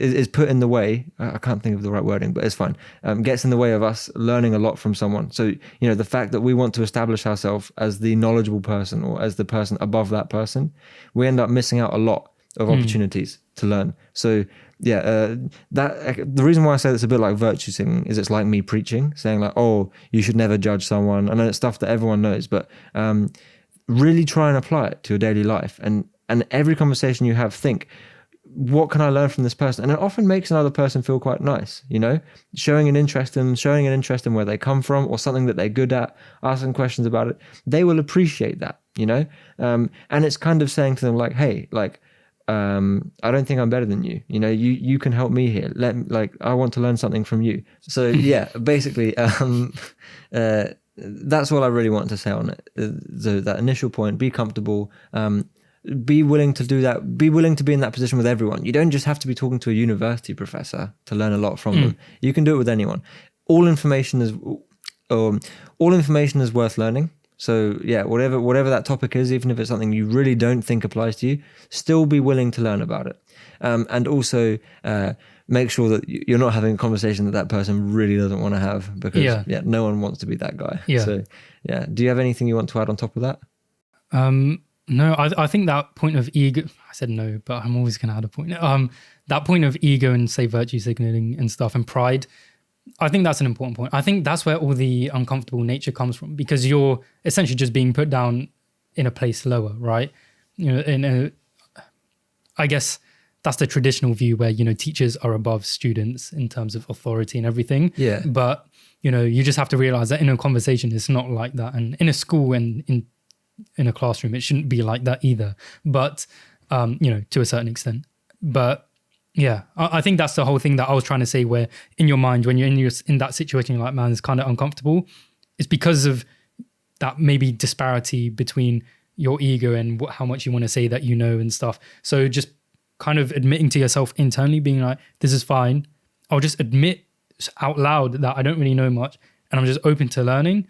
is put in the way, I can't think of the right wording, but it's fine, gets in the way of us learning a lot from someone. So, the fact that we want to establish ourselves as the knowledgeable person or as the person above that person, we end up missing out a lot of opportunities to learn. So the reason why I say it's a bit like virtue signaling is it's like me preaching, saying like, oh, you should never judge someone. I know it's stuff that everyone knows, but really try and apply it to your daily life. And every conversation you have, think, what can I learn from this person? And it often makes another person feel quite nice, showing an interest in where they come from or something that they're good at, asking questions about it. They will appreciate that, and it's kind of saying to them like, hey, like, I don't think I'm better than you. You can help me here. I want to learn something from you. So yeah, basically, that's what I really want to say on it. That initial point, be comfortable, be willing to do that, be willing to be in that position with everyone. You don't just have to be talking to a university professor to learn a lot from them. You can do it with anyone. All information is worth learning. So yeah, whatever that topic is, even if it's something you really don't think applies to you, still be willing to learn about it. And also make sure that you're not having a conversation that person really doesn't want to have, because no one wants to be that guy. So yeah, do you have anything you want to add on top of that? No, I think that point of ego, I said no, but I'm always going to add a point. That point of ego and say virtue signaling and stuff and pride, I think that's an important point. I think that's where all the uncomfortable nature comes from, because you're essentially just being put down in a place lower, right? I guess that's the traditional view where, teachers are above students in terms of authority and everything. Yeah. But, you just have to realize that in a conversation, it's not like that. And in a school and in a classroom, it shouldn't be like that either. But, to a certain extent. But yeah, I think that's the whole thing that I was trying to say, where in your mind, when you're in that situation, you're like, man, it's kind of uncomfortable. It's because of that maybe disparity between your ego and how much you want to say that and stuff. So just kind of admitting to yourself internally, being like, this is fine. I'll just admit out loud that I don't really know much and I'm just open to learning.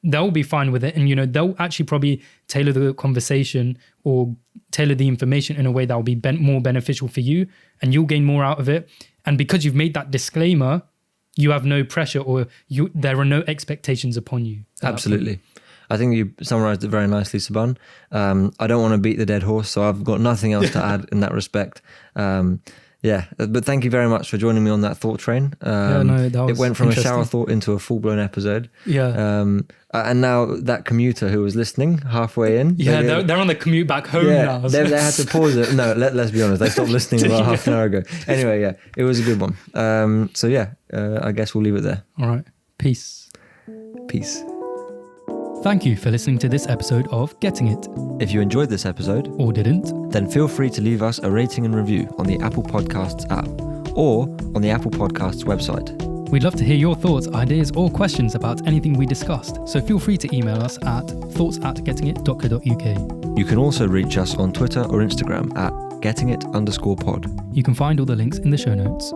They'll be fine with it. And, they'll actually probably tailor the conversation or tailor the information in a way that will be more beneficial for you, and you'll gain more out of it. And because you've made that disclaimer, you have no pressure, or there are no expectations upon you. Absolutely. I think you summarized it very nicely, Saban. I don't want to beat the dead horse, so I've got nothing else to add in that respect. But thank you very much for joining me on that thought train. That was it went from a interesting. shower thought into a full-blown episode. Yeah. And now that commuter who was listening halfway in. Yeah, they're on the commute back home now. They had to pause it. No, let's be honest. They stopped listening about half an hour ago. Anyway, yeah, it was a good one. I guess we'll leave it there. All right. Peace. Peace. Thank you for listening to this episode of Getting It. If you enjoyed this episode, or didn't, then feel free to leave us a rating and review on the Apple Podcasts app or on the Apple Podcasts website. We'd love to hear your thoughts, ideas, or questions about anything we discussed, so feel free to email us at thoughts@gettingit.co.uk. You can also reach us on Twitter or Instagram at gettingit_pod. You can find all the links in the show notes.